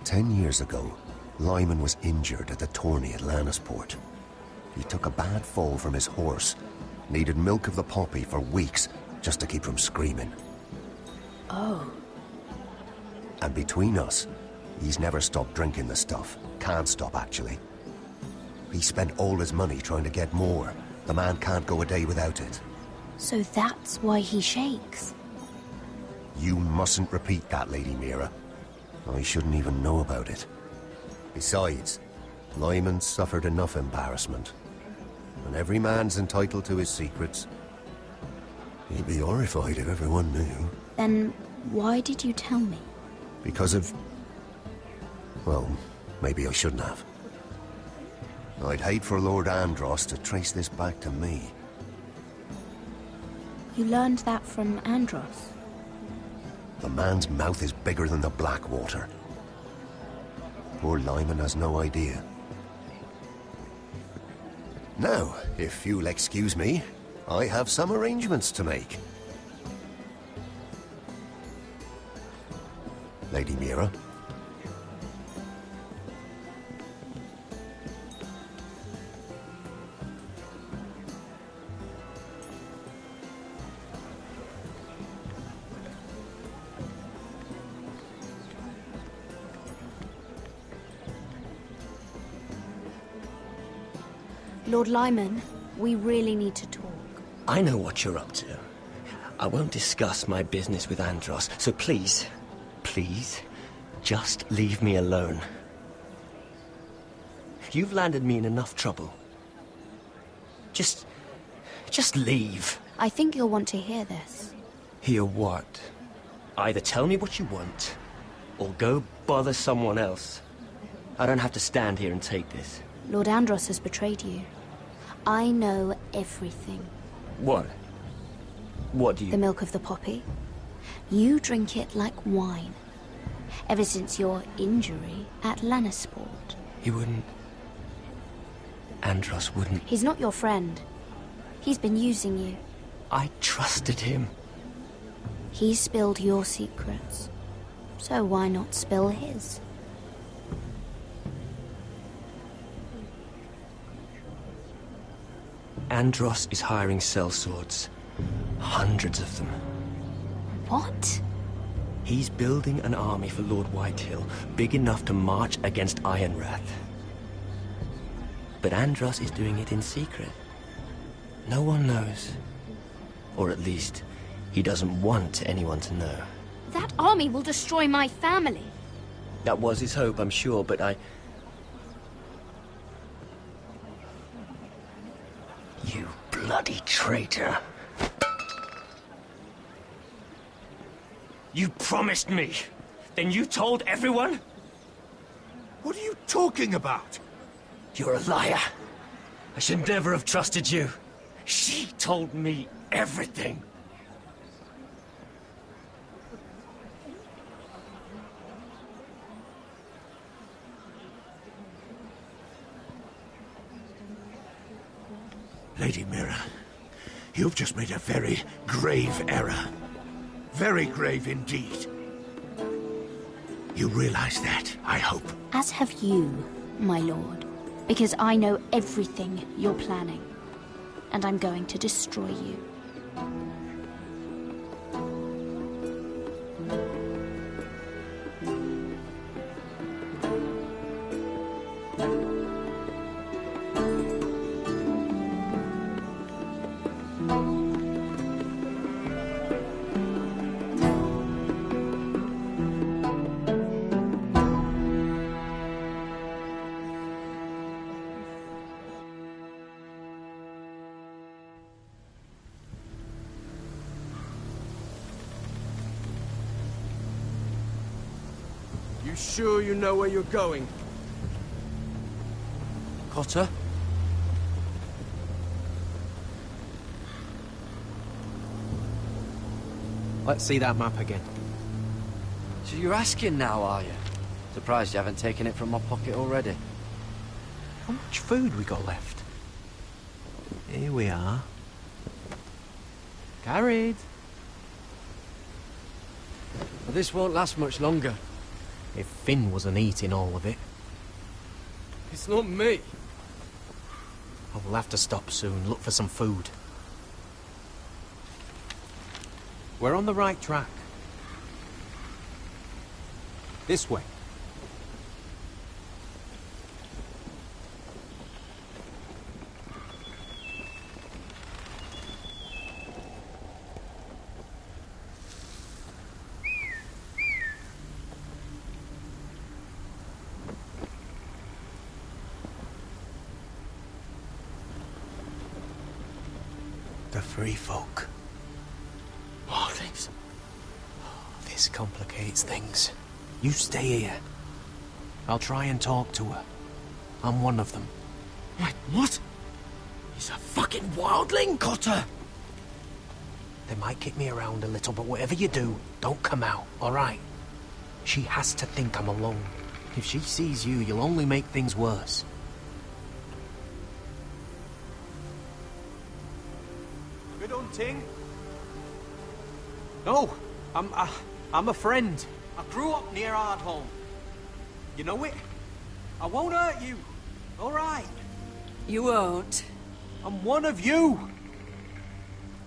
10 years ago, Lyman was injured at the tourney at Lannisport. He took a bad fall from his horse. Needed milk of the poppy for weeks just to keep from screaming. Oh. And between us, he's never stopped drinking the stuff. Can't stop, actually. He spent all his money trying to get more. The man can't go a day without it. So that's why he shakes. You mustn't repeat that, Lady Mira. I shouldn't even know about it. Besides, Lyman suffered enough embarrassment. And every man's entitled to his secrets. He'd be horrified if everyone knew. Then why did you tell me? Because of... Well, maybe I shouldn't have. I'd hate for Lord Andros to trace this back to me. You learned that from Andros? The man's mouth is bigger than the Blackwater. Poor Lyman has no idea. Now, if you'll excuse me, I have some arrangements to make. Lady Mira? Lord Lyman, we really need to talk. I know what you're up to. I won't discuss my business with Andros, so please, just leave me alone. You've landed me in enough trouble. Just leave. I think you'll want to hear this. Hear what? Either tell me what you want, or go bother someone else. I don't have to stand here and take this. Lord Andros has betrayed you. I know everything. What? What do you... The milk of the poppy. You drink it like wine. Ever since your injury at Lannisport. He wouldn't... Andros wouldn't... He's not your friend. He's been using you. I trusted him. He spilled your secrets. So why not spill his? Andros is hiring sellswords. Hundreds of them. What? He's building an army for Lord Whitehill, big enough to march against Ironrath. But Andros is doing it in secret. No one knows. Or at least, he doesn't want anyone to know. That army will destroy my family. That was his hope, I'm sure, but You bloody traitor. You promised me. Then you told everyone? What are you talking about? You're a liar. I should never have trusted you. She told me everything. Lady Mira, you've just made a very grave error. Very grave indeed. You realize that, I hope. As have you, my lord. Because I know everything you're planning. And I'm going to destroy you. You sure you know where you're going? Cotter? Let's see that map again. So you're asking now, are you? Surprised you haven't taken it from my pocket already. How much food we got left? Here we are. Carried. But this won't last much longer. If Finn wasn't eating all of it. It's not me. I will have to stop soon, look for some food. We're on the right track. This way. The free folk. Morlings. This complicates things. You stay here. I'll try and talk to her. I'm one of them. Wait, what? He's a fucking wildling, Cotter! They might kick me around a little, but whatever you do, don't come out, alright? She has to think I'm alone. If she sees you, you'll only make things worse. Good hunting. No, I'm a friend. I grew up near Ardholm. You know it? I won't hurt you. All right. You won't. I'm one of you.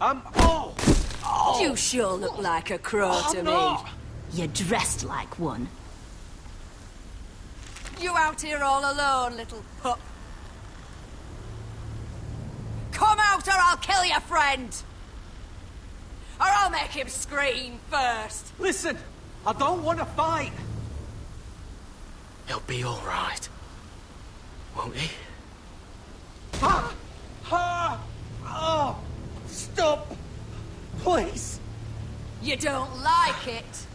Oh! You sure look like a crow to me. Not. You're dressed like one. You out here all alone, little pup. Come out or I'll kill your friend! Or I'll make him scream first! Listen, I don't want to fight. He'll be all right. Won't he? Ah! Ah! Oh! Stop! Please! You don't like it?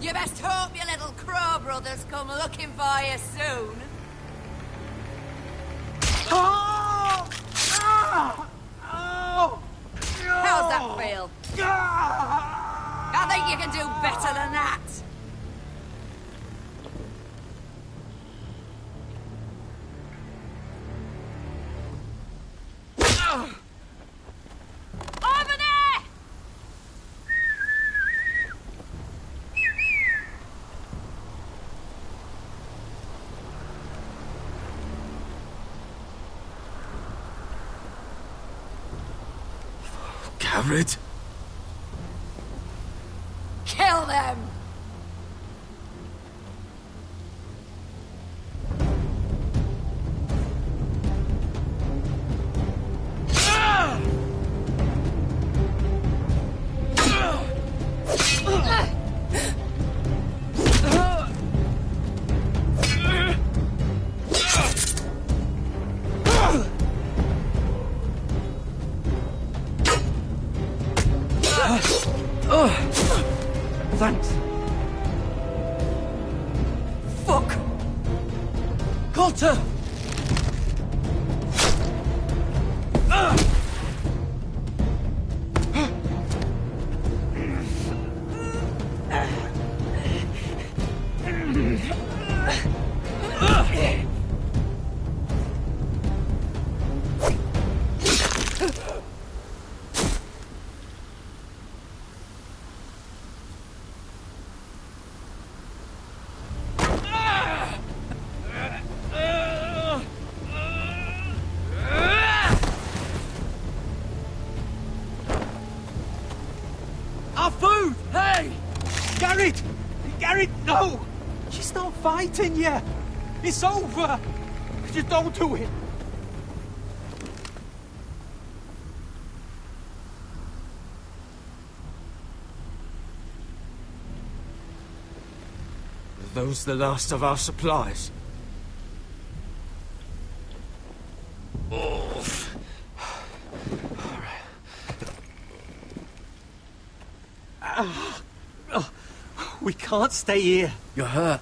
You best hope your little crow brothers come looking for you soon. Oh! Ah! Oh! How's that feel? I think you can do better than that. Over there! Gared? Kill them! Thanks. Fuck! Coulter! Our food! Hey! Gared! Gared, no! She's not fighting yet! It's over! Just don't do it! Are those the last of our supplies? We can't stay here. You're hurt.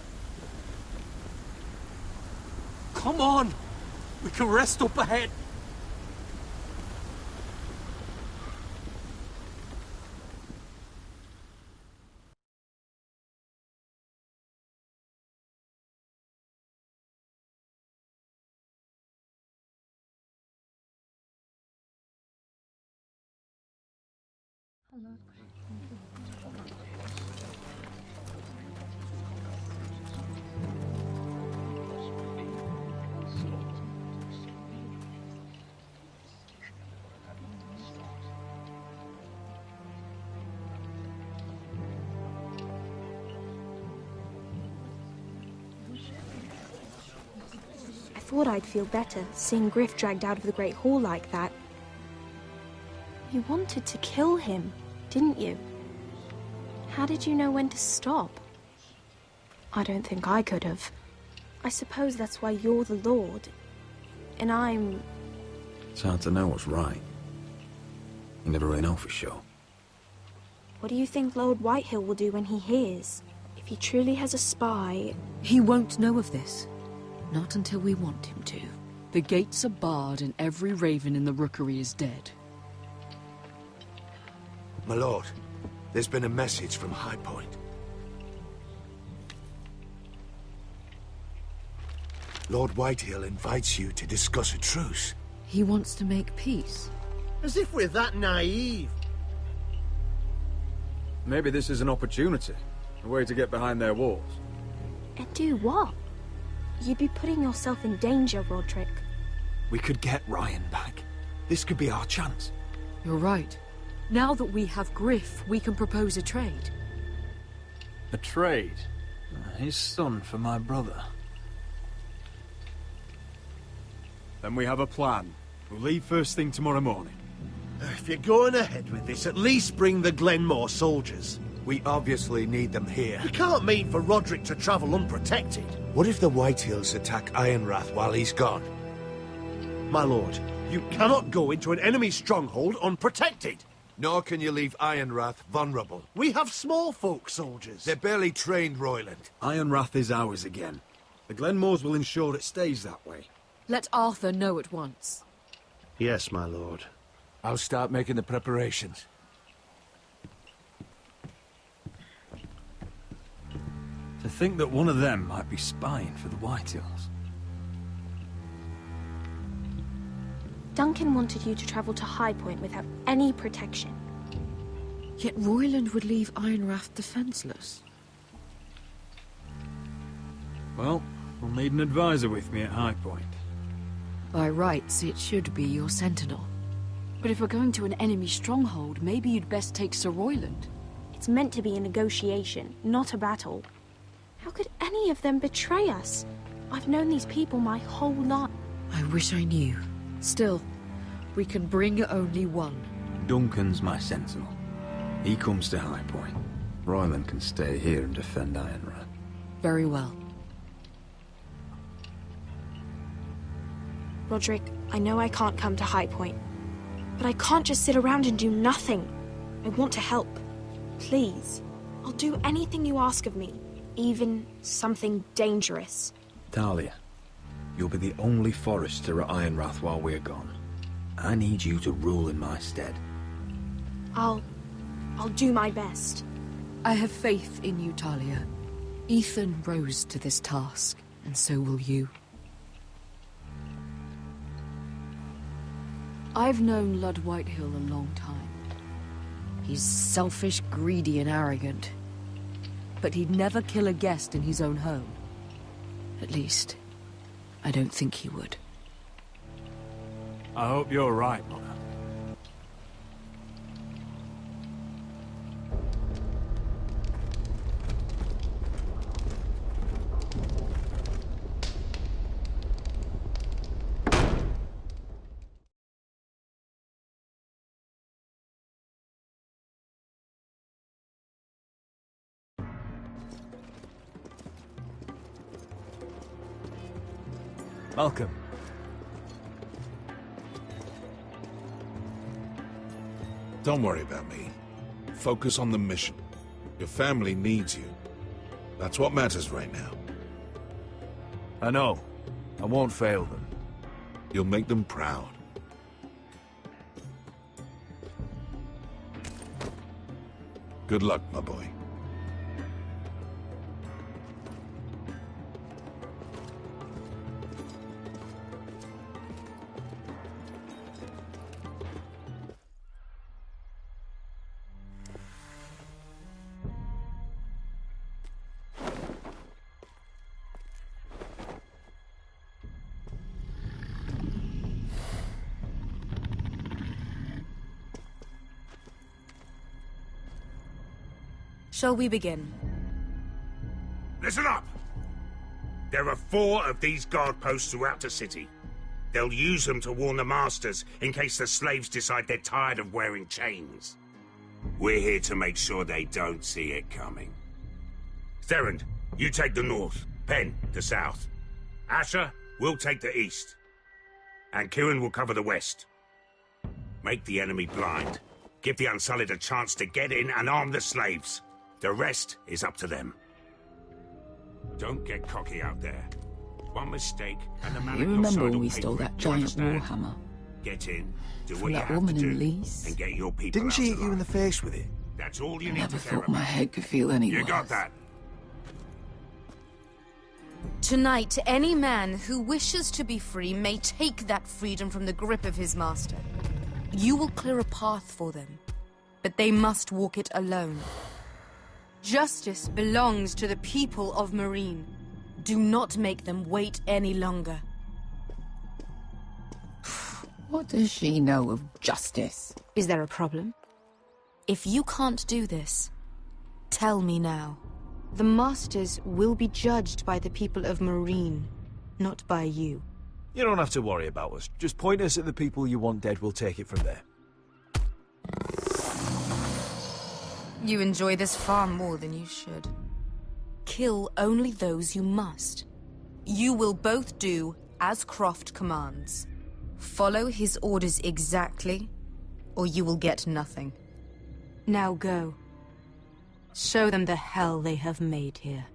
Come on! We can rest up ahead. I thought I'd feel better seeing Griff dragged out of the Great Hall like that. You wanted to kill him, didn't you? How did you know when to stop? I don't think I could have. I suppose that's why you're the Lord, and I'm... It's hard to know what's right. You never really know for sure. What do you think Lord Whitehill will do when he hears? If he truly has a spy... He won't know of this. Not until we want him to. The gates are barred and every raven in the rookery is dead. My lord, there's been a message from High Point. Lord Whitehill invites you to discuss a truce. He wants to make peace. As if we're that naive. Maybe this is an opportunity. A way to get behind their walls. And do what? You'd be putting yourself in danger, Roderick. We could get Ryan back. This could be our chance. You're right. Now that we have Griff, we can propose a trade. A trade? His son for my brother. Then we have a plan. We'll leave first thing tomorrow morning. If you're going ahead with this, at least bring the Glenmore soldiers. We obviously need them here. You can't mean for Roderick to travel unprotected. What if the Whitehills attack Ironrath while he's gone? My lord, you cannot go into an enemy stronghold unprotected. Nor can you leave Ironrath vulnerable. We have small folk soldiers. They're barely trained, Royland. Ironrath is ours again. The Glenmores will ensure it stays that way. Let Arthur know at once. Yes, my lord. I'll start making the preparations. To think that one of them might be spying for the Whitehills. Duncan wanted you to travel to High Point without any protection. Yet Royland would leave Ironrath defenseless. Well, we'll need an advisor with me at High Point. By rights, it should be your sentinel. But if we're going to an enemy stronghold, maybe you'd best take Sir Royland. It's meant to be a negotiation, not a battle. How could any of them betray us? I've known these people my whole life. I wish I knew. Still, we can bring only one. Duncan's my sentinel. He comes to High Point. Royland can stay here and defend Ironrath. Very well. Roderick, I know I can't come to High Point, but I can't just sit around and do nothing. I want to help. Please. I'll do anything you ask of me, even something dangerous. Talia, you'll be the only Forester at Ironrath while we're gone. I need you to rule in my stead. I'll do my best. I have faith in you, Talia. Ethan rose to this task, and so will you. I've known Lud Whitehill a long time. He's selfish, greedy, and arrogant. But he'd never kill a guest in his own home. At least, I don't think he would. I hope you're right, Mother. Welcome. Don't worry about me. Focus on the mission. Your family needs you. That's what matters right now. I know. I won't fail them. You'll make them proud. Good luck, my boy. Shall we begin? Listen up! There are 4 of these guard posts throughout the city. They'll use them to warn the masters in case the slaves decide they're tired of wearing chains. We're here to make sure they don't see it coming. Therend, you take the north. Penn, the south. Asher, we'll take the east. And Kieran will cover the west. Make the enemy blind. Give the Unsullied a chance to get in and arm the slaves. The rest is up to them. Don't get cocky out there. One mistake and the man You at your remember side when will we pay stole for it. that Do you giant understand? warhammer? Get in, do From what you that have woman to in do, Leeds? and get your people Didn't out she hit alive. you in the face with it? That's all you need Never to care thought my about. head could feel any You worse. got that? Tonight, any man who wishes to be free may take that freedom from the grip of his master. You will clear a path for them, but they must walk it alone. Justice belongs to the people of Marine. Do not make them wait any longer. What does she know of justice? Is there a problem? If you can't do this, tell me now. The Masters will be judged by the people of Marine, not by you. You don't have to worry about us. Just point us at the people you want dead, we'll take it from there. You enjoy this far more than you should. Kill only those you must. You will both do as Croft commands. Follow his orders exactly, or you will get nothing. Now go. Show them the hell they have made here.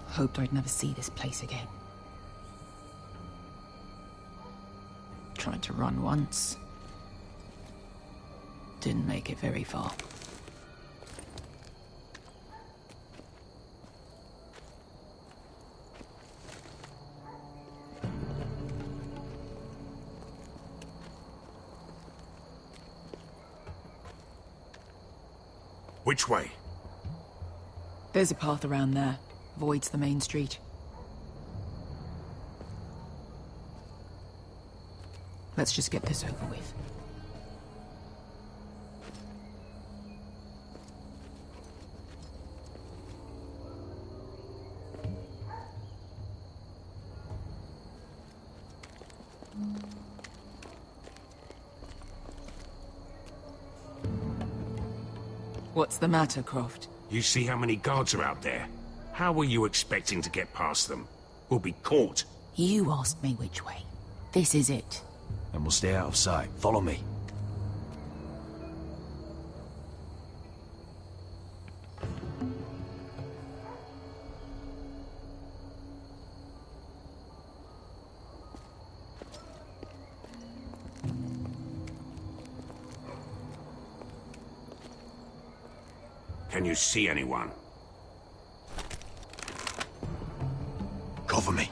Hoped I'd never see this place again. Tried to run once. Didn't make it very far. Which way? There's a path around there. Voids the main street. Let's just get this over with. What's the matter, Croft? You see how many guards are out there? How were you expecting to get past them? We'll be caught. You asked me which way. This is it. And we'll stay out of sight. Follow me. Can you see anyone? Cover me.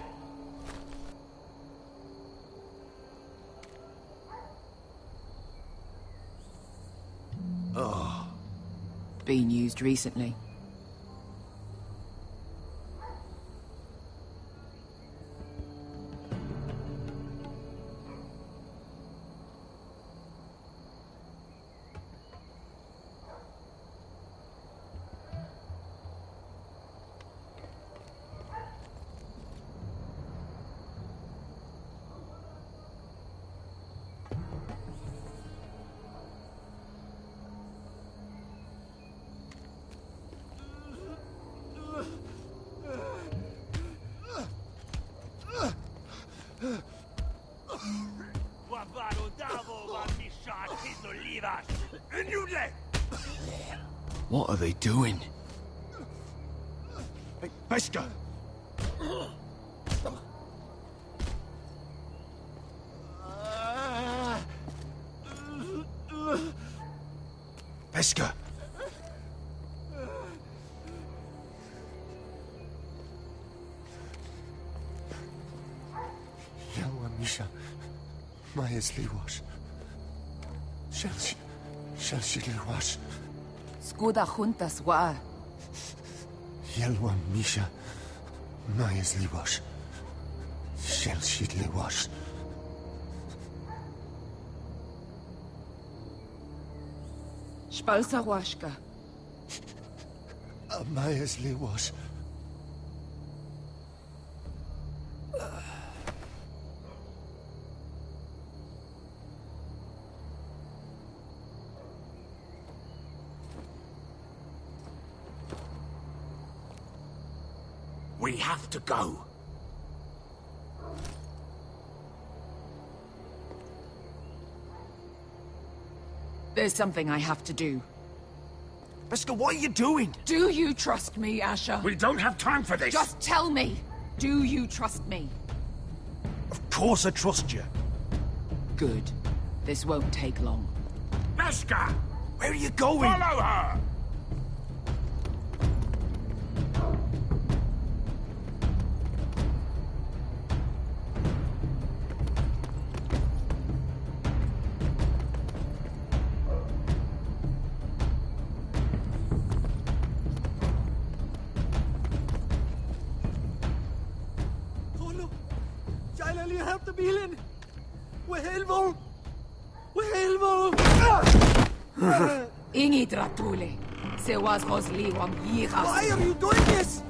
Oh. Been used recently. What are they doing? Hey, Beskha! Beskha! Yelwa Misha, Maya's Liwash. Shelshi Liwash. Skuda juntas wa. Yelwa Misha, Maya's Liwash. Shelshi Liwash. Spalsa washka. Maya's Liwash. We have to go. There's something I have to do. Beskha, what are you doing? Do you trust me, Asher? We don't have time for this. Just tell me. Do you trust me? Of course I trust you. Good. This won't take long. Beskha! Where are you going? Follow her! Ingi Dratule. Se was Rosliwam Yiras. Why are you doing this?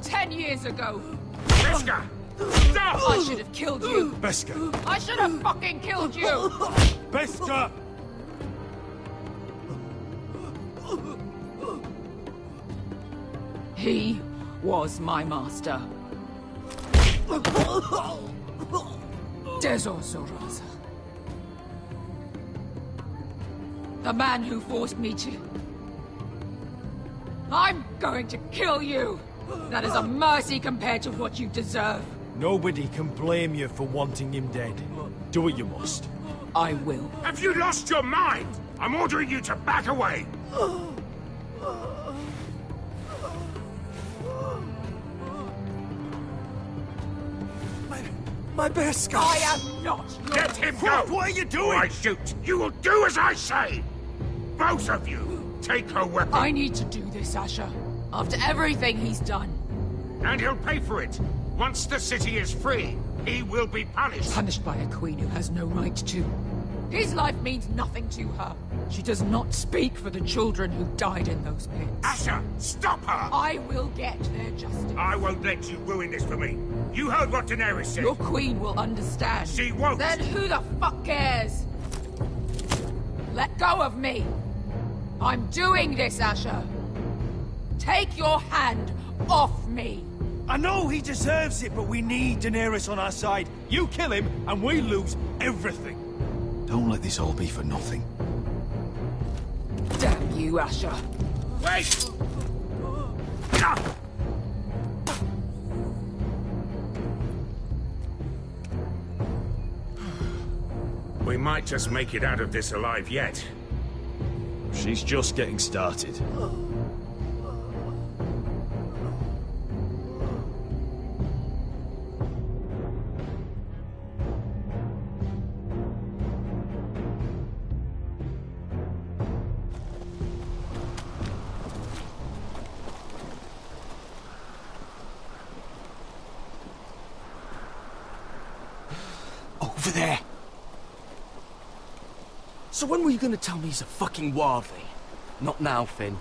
10 years ago. Beskha! Stop! I should have killed you. Beskha! I should have fucking killed you. Beskha! He was my master. Dezor Zoraza. The man who forced me to... I'm going to kill you! That is a mercy compared to what you deserve. Nobody can blame you for wanting him dead. Do what you must. I will. Have you lost your mind? I'm ordering you to back away! My bear scar! I am not your Let him What? go! What are you doing? Or I shoot! You will do as I say! Both of you, take her weapon. I need to do this, Asher. After everything he's done. And he'll pay for it. Once the city is free, he will be punished. Punished by a queen who has no right to. His life means nothing to her. She does not speak for the children who died in those pits. Asher, stop her! I will get their justice. I won't let you ruin this for me. You heard what Daenerys said. Your queen will understand. She won't. Then who the fuck cares? Let go of me. I'm doing this, Asher. Take your hand off me. I know he deserves it, but we need Daenerys on our side. You kill him, and we lose everything. Don't let this all be for nothing. Damn you, Asher. Wait! We might just make it out of this alive yet. She's just getting started. Over there! So when were you gonna tell me he's a fucking wildling? Not now, Finn.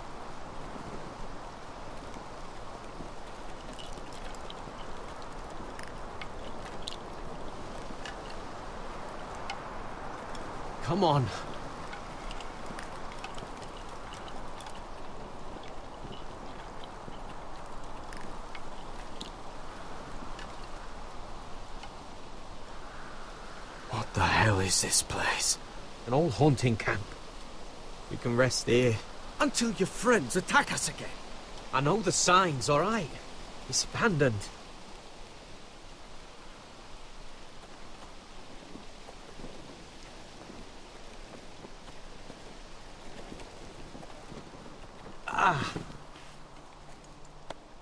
Come on. What the hell is this place? An old hunting camp. We can rest here. Until your friends attack us again. I know the signs, alright? It's abandoned.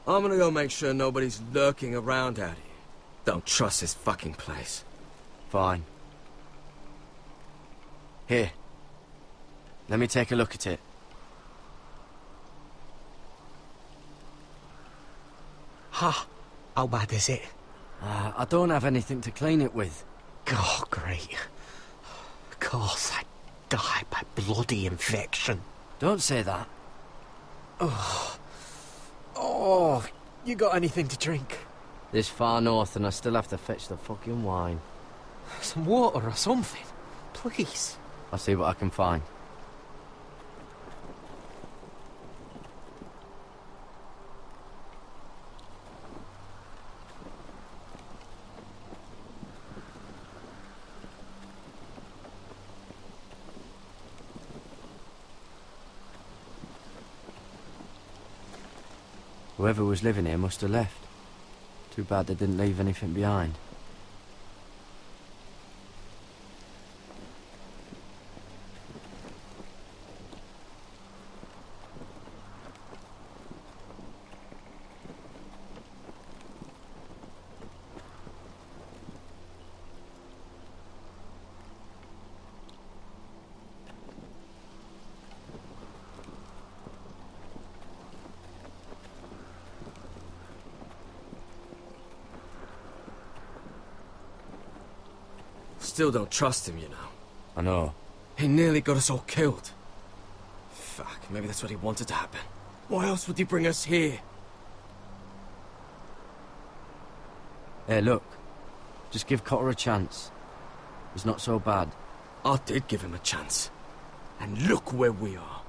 I'm gonna go make sure nobody's lurking around out here. Don't trust this fucking place. Fine. Here. Let me take a look at it. Ha! How bad is it? I don't have anything to clean it with. Oh, great. Of course, I died by bloody infection. Don't say that. Oh, you got anything to drink? This far north and I still have to fetch the fucking wine. Some water or something, please. I'll see what I can find. Whoever was living here must have left. Too bad they didn't leave anything behind. Still don't trust him, you know. I know. He nearly got us all killed. Fuck, maybe that's what he wanted to happen. Why else would he bring us here? Hey, look. Just give Cotter a chance. He's not so bad. I did give him a chance. And look where we are.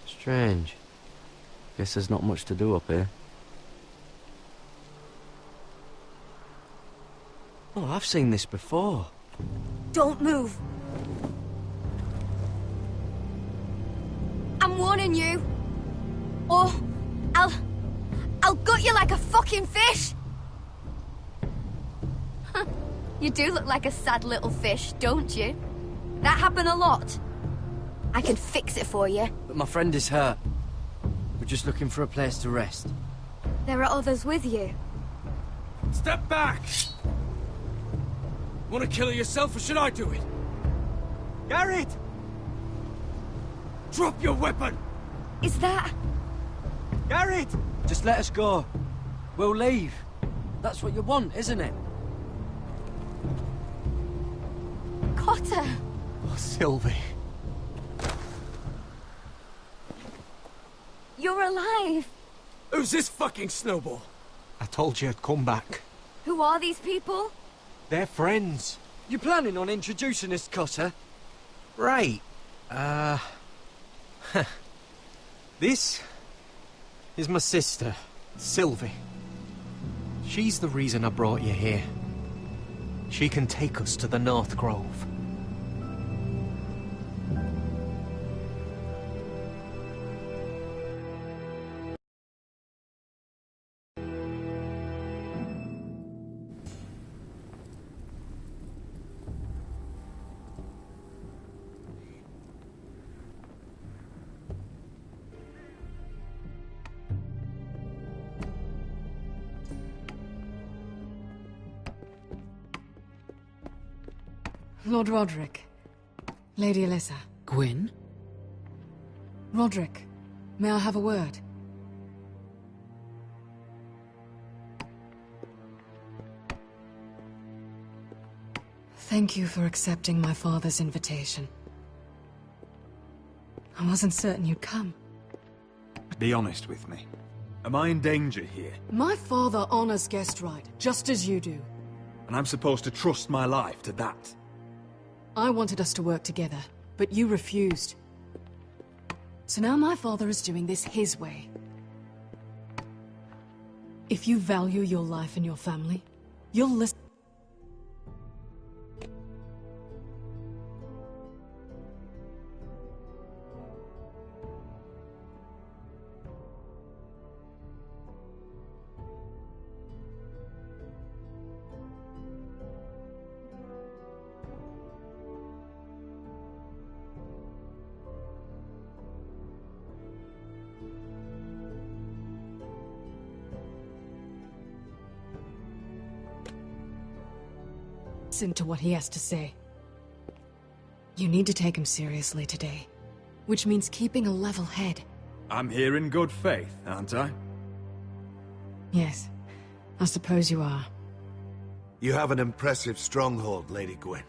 Strange. Guess there's not much to do up here. Oh, I've seen this before. Don't move. I'm warning you. Or I'll gut you like a fucking fish. You do look like a sad little fish, don't you? That happen a lot. I can fix it for you. But my friend is hurt. We're just looking for a place to rest. There are others with you. Step back! Want to kill her yourself, or should I do it? Garrett! Drop your weapon! Is that... Garrett! Just let us go. We'll leave. That's what you want, isn't it? Cotter! Oh, Sylvie. You're alive! Who's this fucking snowball? I told you I'd come back. Who are these people? They're friends. You planning on introducing us, Cotter? Right. This is my sister, Sylvie. She's the reason I brought you here. She can take us to the North Grove. Lord Roderick. Lady Alyssa. Gwyn? Roderick, may I have a word? Thank you for accepting my father's invitation. I wasn't certain you'd come. Be honest with me. Am I in danger here? My father honors guest right, just as you do. And I'm supposed to trust my life to that? I wanted us to work together, but you refused. So now my father is doing this his way. If you value your life and your family, you'll listen. Listen to what he has to say. You need to take him seriously today, which means keeping a level head. I'm here in good faith, aren't I? Yes, I suppose you are. You have an impressive stronghold, Lady Gwyn.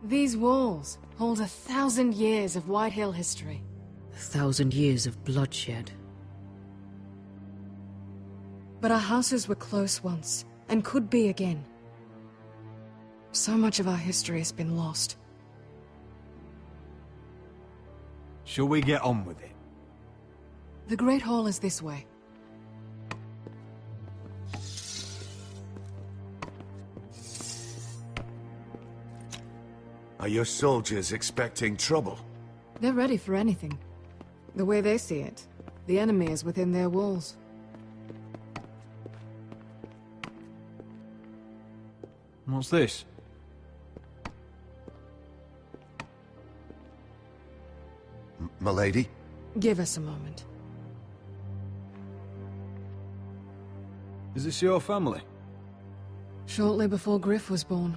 These walls hold 1,000 years of Whitehill history. 1,000 years of bloodshed. But our houses were close once, and could be again. So much of our history has been lost. Shall we get on with it? The Great Hall is this way. Are your soldiers expecting trouble? They're ready for anything. The way they see it, the enemy is within their walls. What's this? Milady? Give us a moment. Is this your family? Shortly before Griff was born.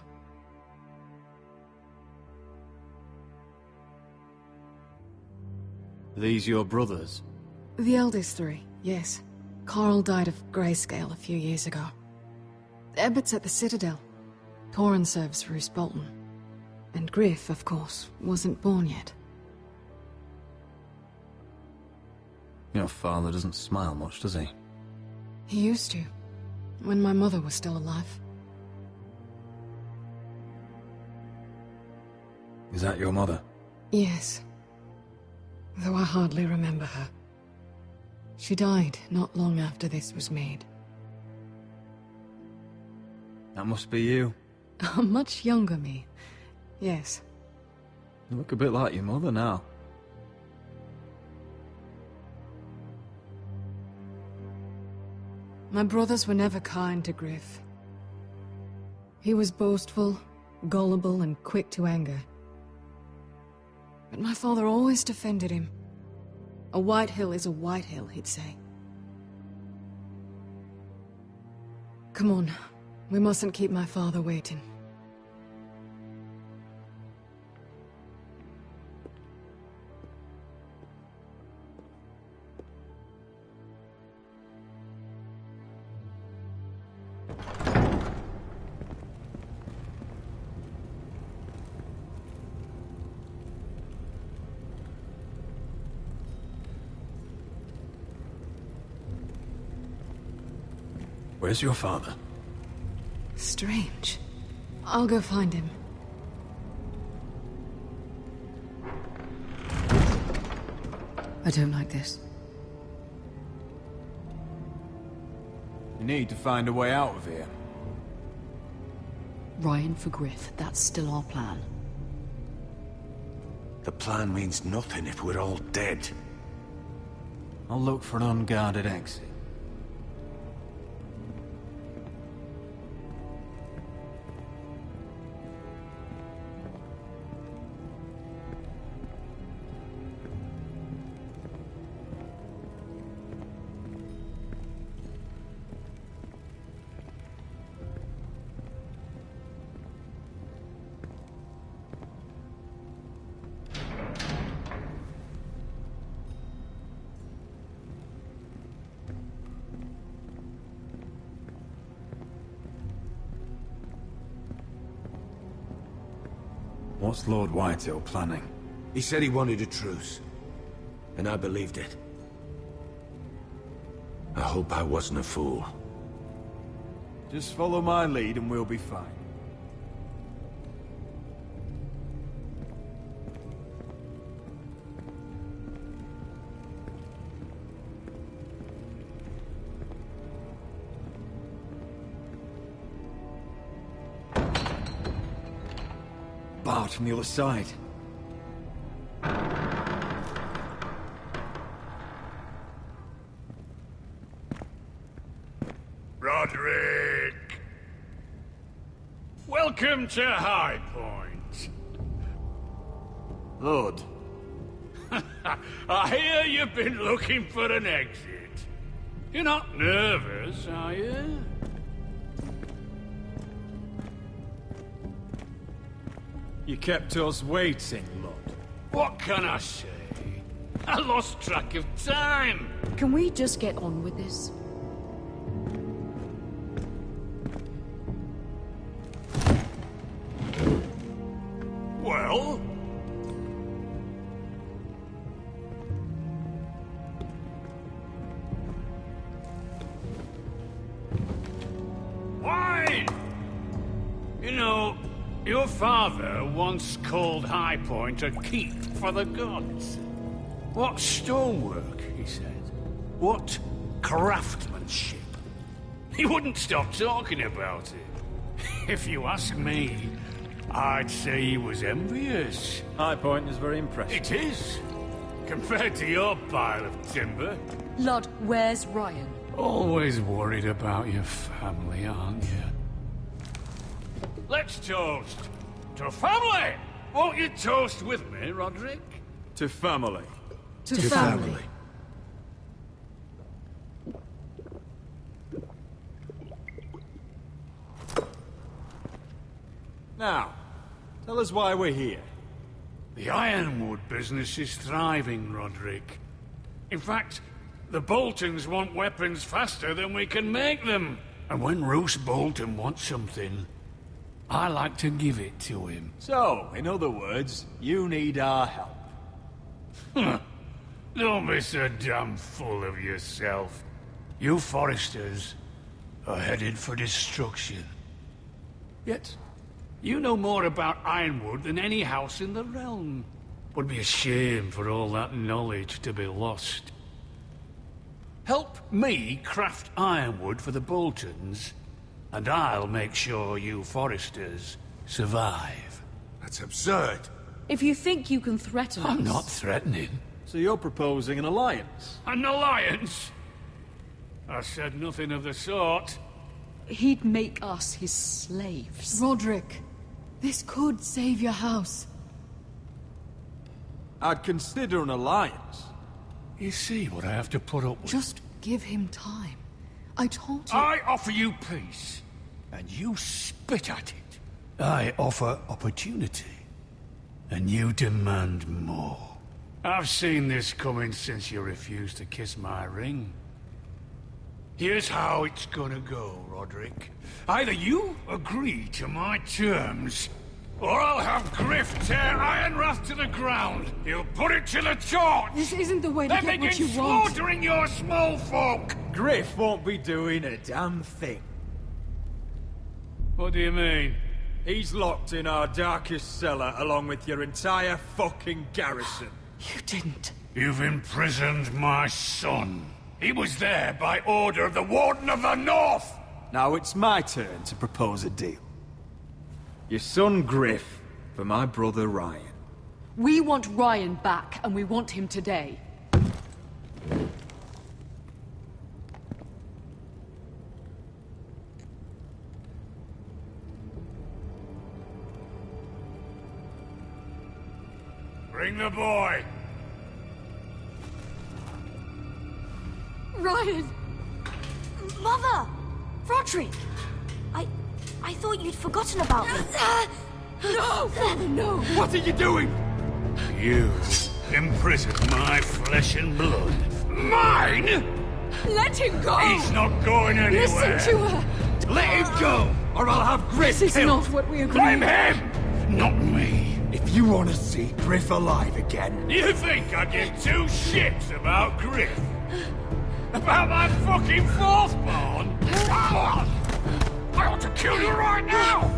These your brothers? The eldest three, yes. Carl died of grayscale a few years ago. Ebbert's at the Citadel. Torrhen serves Roose Bolton. And Griff, of course, wasn't born yet. Your father doesn't smile much, does he? He used to, when my mother was still alive. Is that your mother? Yes. Though I hardly remember her. She died not long after this was made. That must be you. A much younger me. Yes. You look a bit like your mother now. My brothers were never kind to Griff. He was boastful, gullible, and quick to anger. But my father always defended him. A Whitehill is a Whitehill, he'd say. Come on, we mustn't keep my father waiting. Where's your father? Strange. I'll go find him. I don't like this. You need to find a way out of here. Ryan for Griff, that's still our plan. The plan means nothing if we're all dead. I'll look for an unguarded exit. What's Lord Whitehill planning? He said he wanted a truce, and I believed it. I hope I wasn't a fool. Just follow my lead and we'll be fine. Barred from the other side. Roderick! Welcome to High Point. Lord. I hear you've been looking for an exit. You're not nervous, are you? You kept us waiting, Lord. What can I say? I lost track of time. Can we just get on with this? Well? Why? You know, your father once called High Point a keep for the gods. What stonework, he said. What craftsmanship. He wouldn't stop talking about it. If you ask me, I'd say he was envious. High Point is very impressive. It is. Compared to your pile of timber. Lord, where's Ryan? Always worried about your family, aren't you? Let's toast. To family! Won't you toast with me, Roderick? To family. To family. Now, tell us why we're here. The Ironwood business is thriving, Roderick. In fact, the Boltons want weapons faster than we can make them. And when Roose Bolton wants something, I like to give it to him. So, in other words, you need our help. Don't be so damn full of yourself. You Foresters are headed for destruction. Yet, you know more about Ironwood than any house in the realm. Would be a shame for all that knowledge to be lost. Help me craft ironwood for the Boltons, And I'll make sure you Forresters survive. That's absurd. If you think you can threaten us... I'm not threatening. So you're proposing an alliance? An alliance? I said nothing of the sort. He'd make us his slaves. Roderick, this could save your house. I'd consider an alliance. You see what I have to put up with? Just give him time. I told you... I offer you peace, and you spit at it. I offer opportunity, and you demand more. I've seen this coming since you refused to kiss my ring. Here's how it's gonna go, Roderick. Either you agree to my terms, or I'll have Griff tear Ironrath to the ground. He'll put it to the torch. This isn't the way to get what you begin want. slaughtering your small folk. Griff won't be doing a damn thing. What do you mean? He's locked in our darkest cellar along with your entire fucking garrison. You didn't. You've imprisoned my son. He was there by order of the Warden of the North! Now it's my turn to propose a deal. Your son Griff for my brother Ryan. We want Ryan back, and we want him today. Bring the boy! Ryan! Mother! Roderick! I thought you'd forgotten about me. No, Father, no! What are you doing? You imprisoned my flesh and blood. Mine?! Let him go! He's not going anywhere! Listen to her! Let him go, or I'll have Griff This is killed. not what we agreed. Blame him! Not me! If you want to see Griff alive again... You think I give two shits about Griff? About my fucking fourthborn? I ought to kill you right now!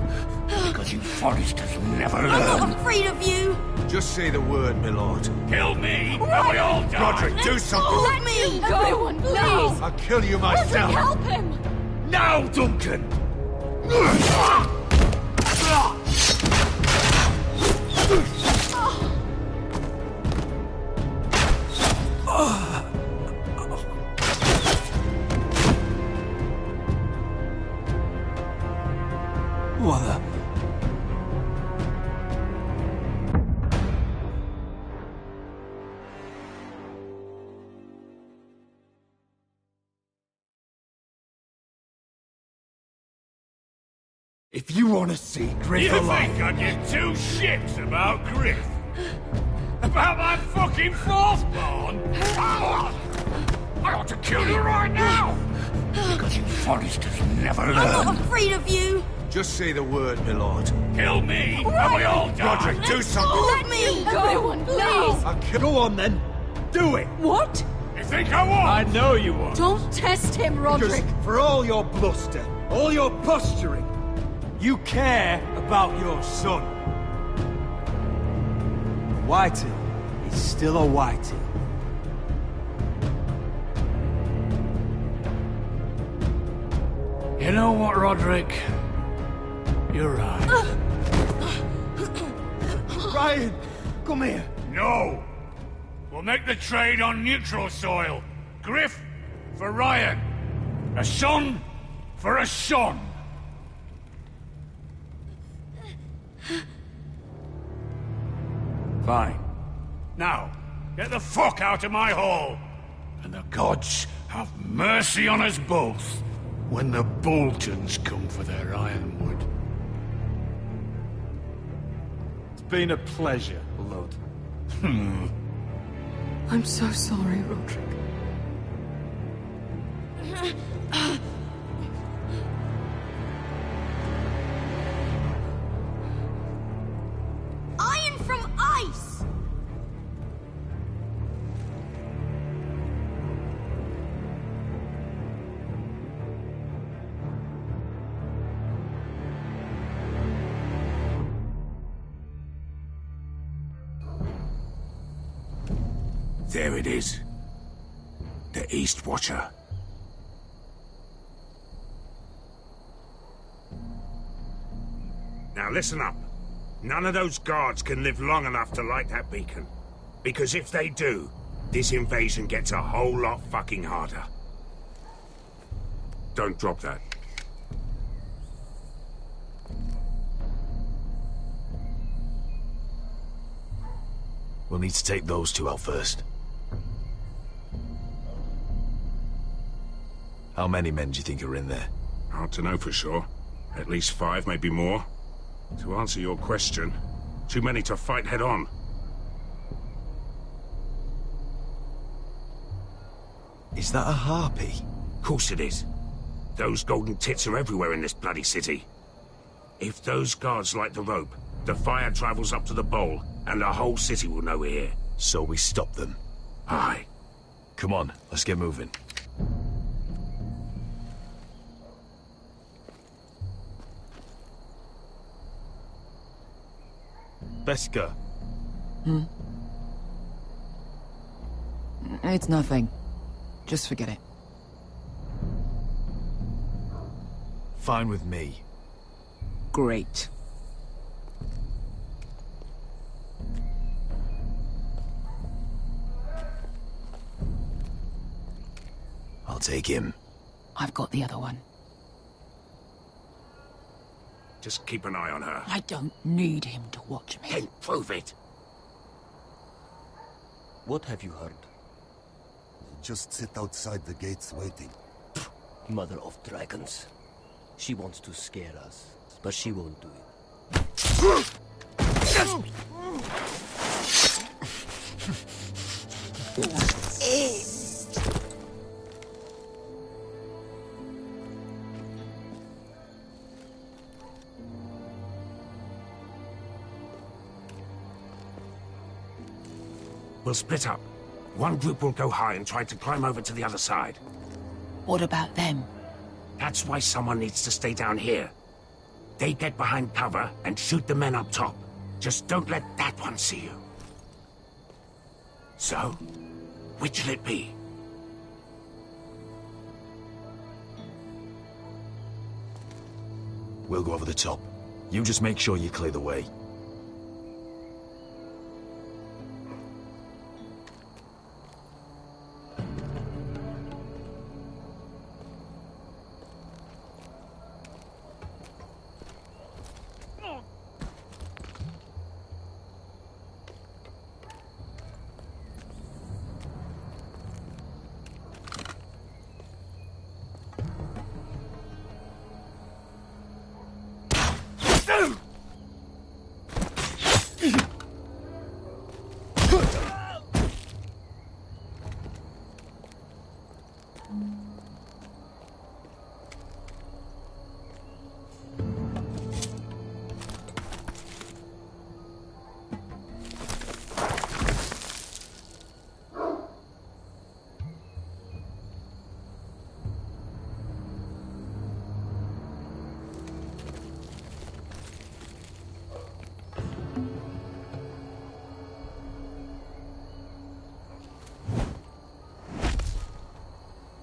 Because you Forresters never learn. I'm not afraid of you! Just say the word, my lord. Kill me, and we all die! Roderick, do something! Let me go! Everyone, please! I'll kill you myself! Help him! Now, Duncan! What the... If you want to see Griff You alive... think I give two shits about Griff? About my fucking fourthborn? I ought to kill you right now! Because you Forresters never learn. I'm not afraid of you! Just say the word, my lord. Kill me, and we all die! Roderick, do something! Let me go! Everyone, please! I'll kill... Go on, then. Do it! What? You think I won't? I know you won't. Don't test him, Roderick! Because for all your bluster, all your posturing, you care about your son. Whitehill is still a Whitehill. You know what, Roderick? You're right. Ryan, come here. No! We'll make the trade on neutral soil. Griff for Ryan. A son for a son. Fine. Now, get the fuck out of my hall. And the gods have mercy on us both when the Boltons come for their ironwood. It's been a pleasure, Lord. I'm so sorry, Roderick. Iron from ice! There it is. The East Watcher. Now listen up. None of those guards can live long enough to light that beacon. Because if they do, this invasion gets a whole lot fucking harder. Don't drop that. We'll need to take those two out first. How many men do you think are in there? Hard to know for sure. At least 5, maybe more. To answer your question, too many to fight head on. Is that a harpy? Of course it is. Those golden tits are everywhere in this bloody city. If those guards light the rope, the fire travels up to the bowl, and the whole city will know we're here. So we stop them? Aye. Come on, let's get moving. Beskha. It's nothing. Just forget it. Fine with me. Great. I'll take him. I've got the other one. Just keep an eye on her. I don't need him to watch me. Then prove it. What have you heard? Just sit outside the gates waiting. Mother of dragons. She wants to scare us, but she won't do it. We'll split up. One group will go high and try to climb over to the other side. What about them? That's why someone needs to stay down here. They get behind cover and shoot the men up top. Just don't let that one see you. So, which'll it be? We'll go over the top. You just make sure you clear the way.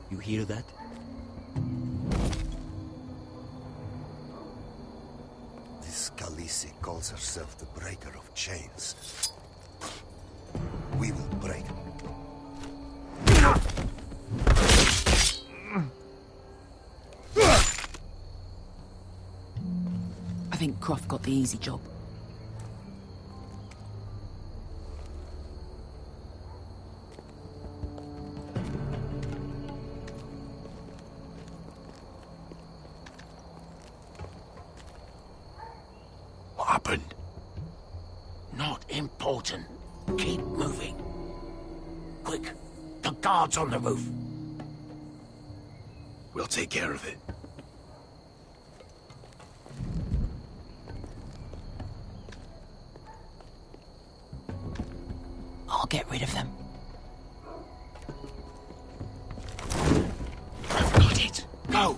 You hear that? This Khaleesi calls herself the Breaker of Chains. We will break. I think Croft got the easy job. What happened? Not important. Keep moving. Quick, the guards on the roof. We'll take care of it. I'll get rid of them. I've got it. Go!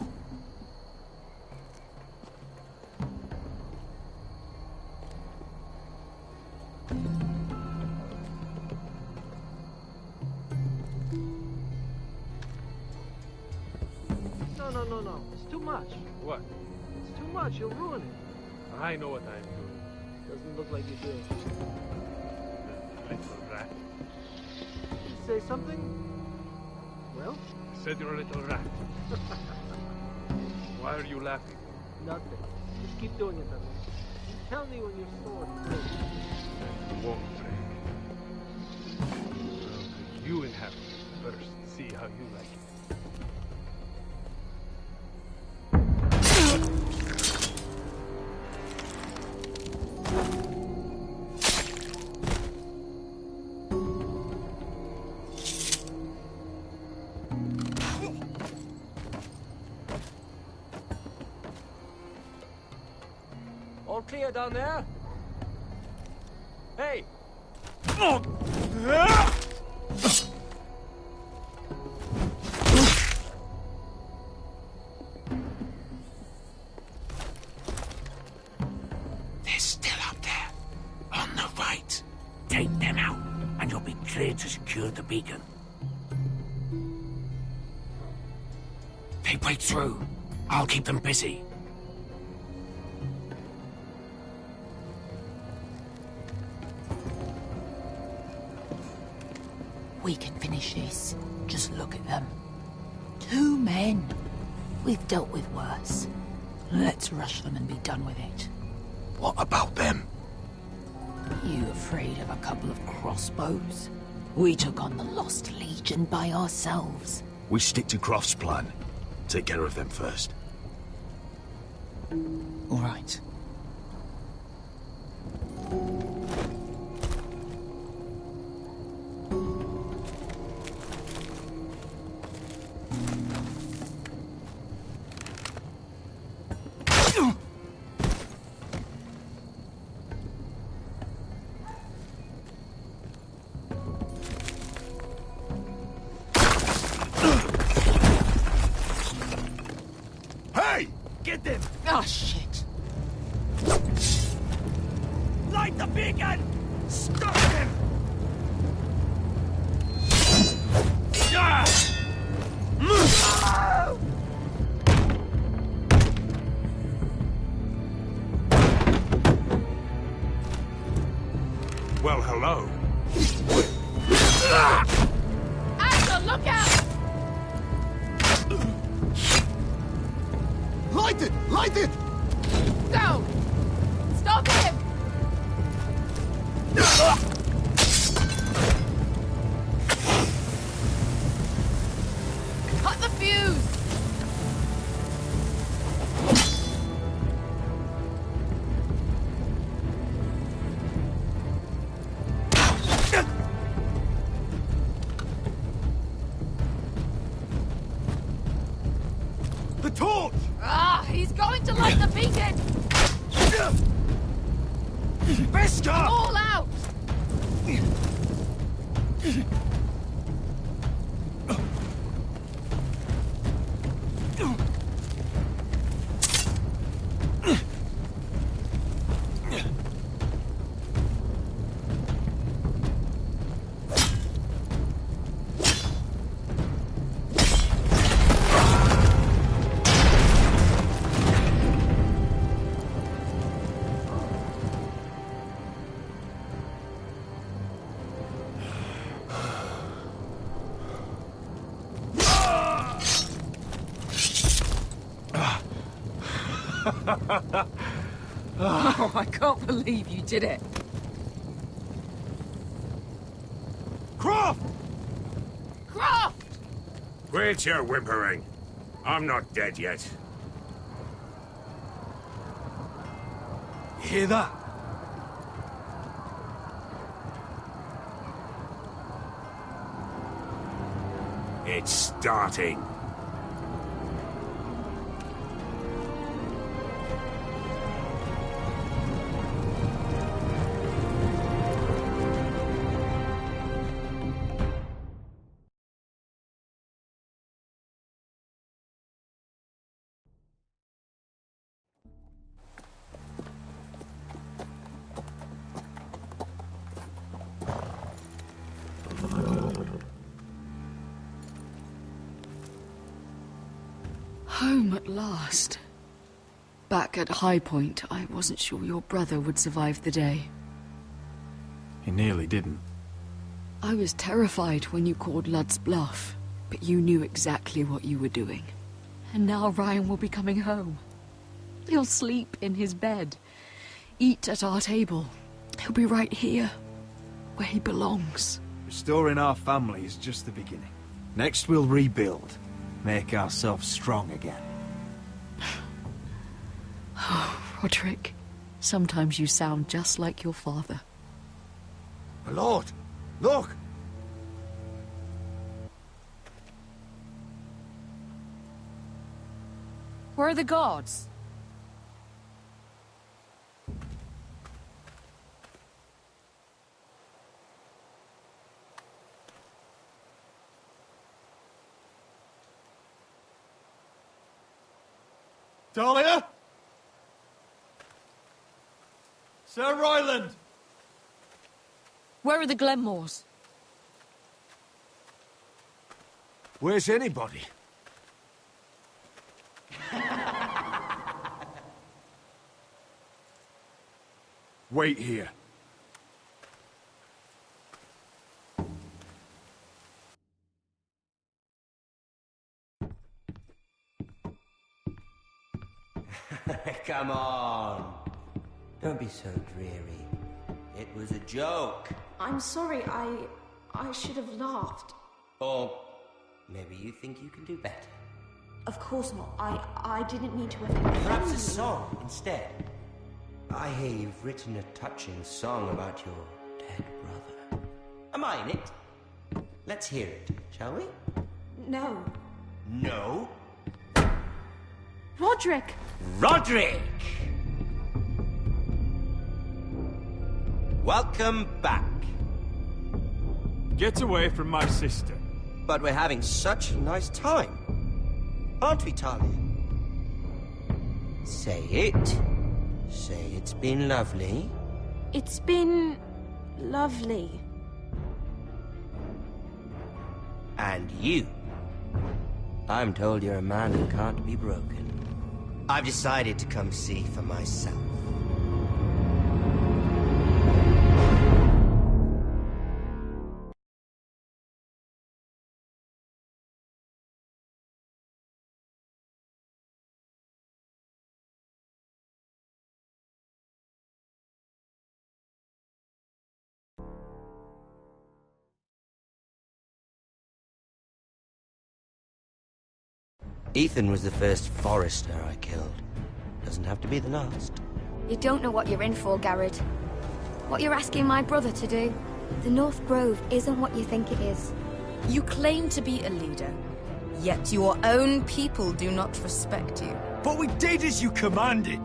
No. It's too much. What? It's too much. You'll ruin it. I know what I'm doing. Doesn't look like you do. Little rat. Did you say something? Well? I said you're a little rat. Why are you laughing? Nothing. Just keep doing it that way. You tell me when your sword breaks. It won't break. I'll put you in half first. See how you like it. All clear down there? Hey! They're still up there. On the right. Take them out, and you'll be clear to secure the beacon. They break through. I'll keep them busy. We can finish this. Just look at them. 2 men. We've dealt with worse. Let's rush them and be done with it. What about them? You afraid of a couple of crossbows? We took on the Lost Legion by ourselves. We stick to Croft's plan. Take care of them first. All right. Get them! Oh, shit. Light the beacon! Stop them! Well, hello. Asher, look out! Light it! Light it! Go! Stop him! Cut the fuse! The torch! Ah, he's going to light the beacon! Beskar! All out! Oh, I can't believe you did it. Croft! Croft! Quit your whimpering. I'm not dead yet. You hear that? It's starting. Home at last. Back at High Point, I wasn't sure your brother would survive the day. He nearly didn't. I was terrified when you called Lud's bluff, but you knew exactly what you were doing. And now Ryan will be coming home. He'll sleep in his bed, eat at our table. He'll be right here, where he belongs. Restoring our family is just the beginning. Next we'll rebuild, make ourselves strong again. Oh, Roderick, sometimes you sound just like your father. My lord, look! Where are the guards? Talia? Sir Ryland! Where are the Glenmores? Where's anybody? Wait here. Come on. Don't be so dreary. It was a joke. I'm sorry, I should have laughed. Or maybe you think you can do better. Of course not. I didn't mean to offend you. Perhaps a song instead. I hear you've written a touching song about your dead brother. Am I in it? Let's hear it, shall we? No. No? Roderick! Roderick! Welcome back. Get away from my sister. But we're having such a nice time. Aren't we, Talia? Say it. Say it's been lovely. It's been lovely. And you. I'm told you're a man who can't be broken. I've decided to come see for myself. Ethan was the first Forrester I killed. Doesn't have to be the last. You don't know what you're in for, Garrett. What you're asking my brother to do. The North Grove isn't what you think it is. You claim to be a leader, yet your own people do not respect you. But we did as you commanded.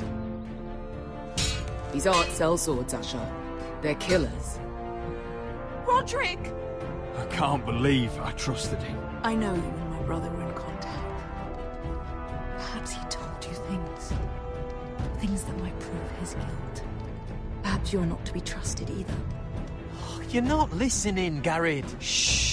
These aren't sellswords, Asher. They're killers. Roderick! I can't believe I trusted him. I know you and my brother were in contact. Perhaps he told you things that might prove his guilt. Perhaps you're not to be trusted either. You're not listening, Garrett. Shh.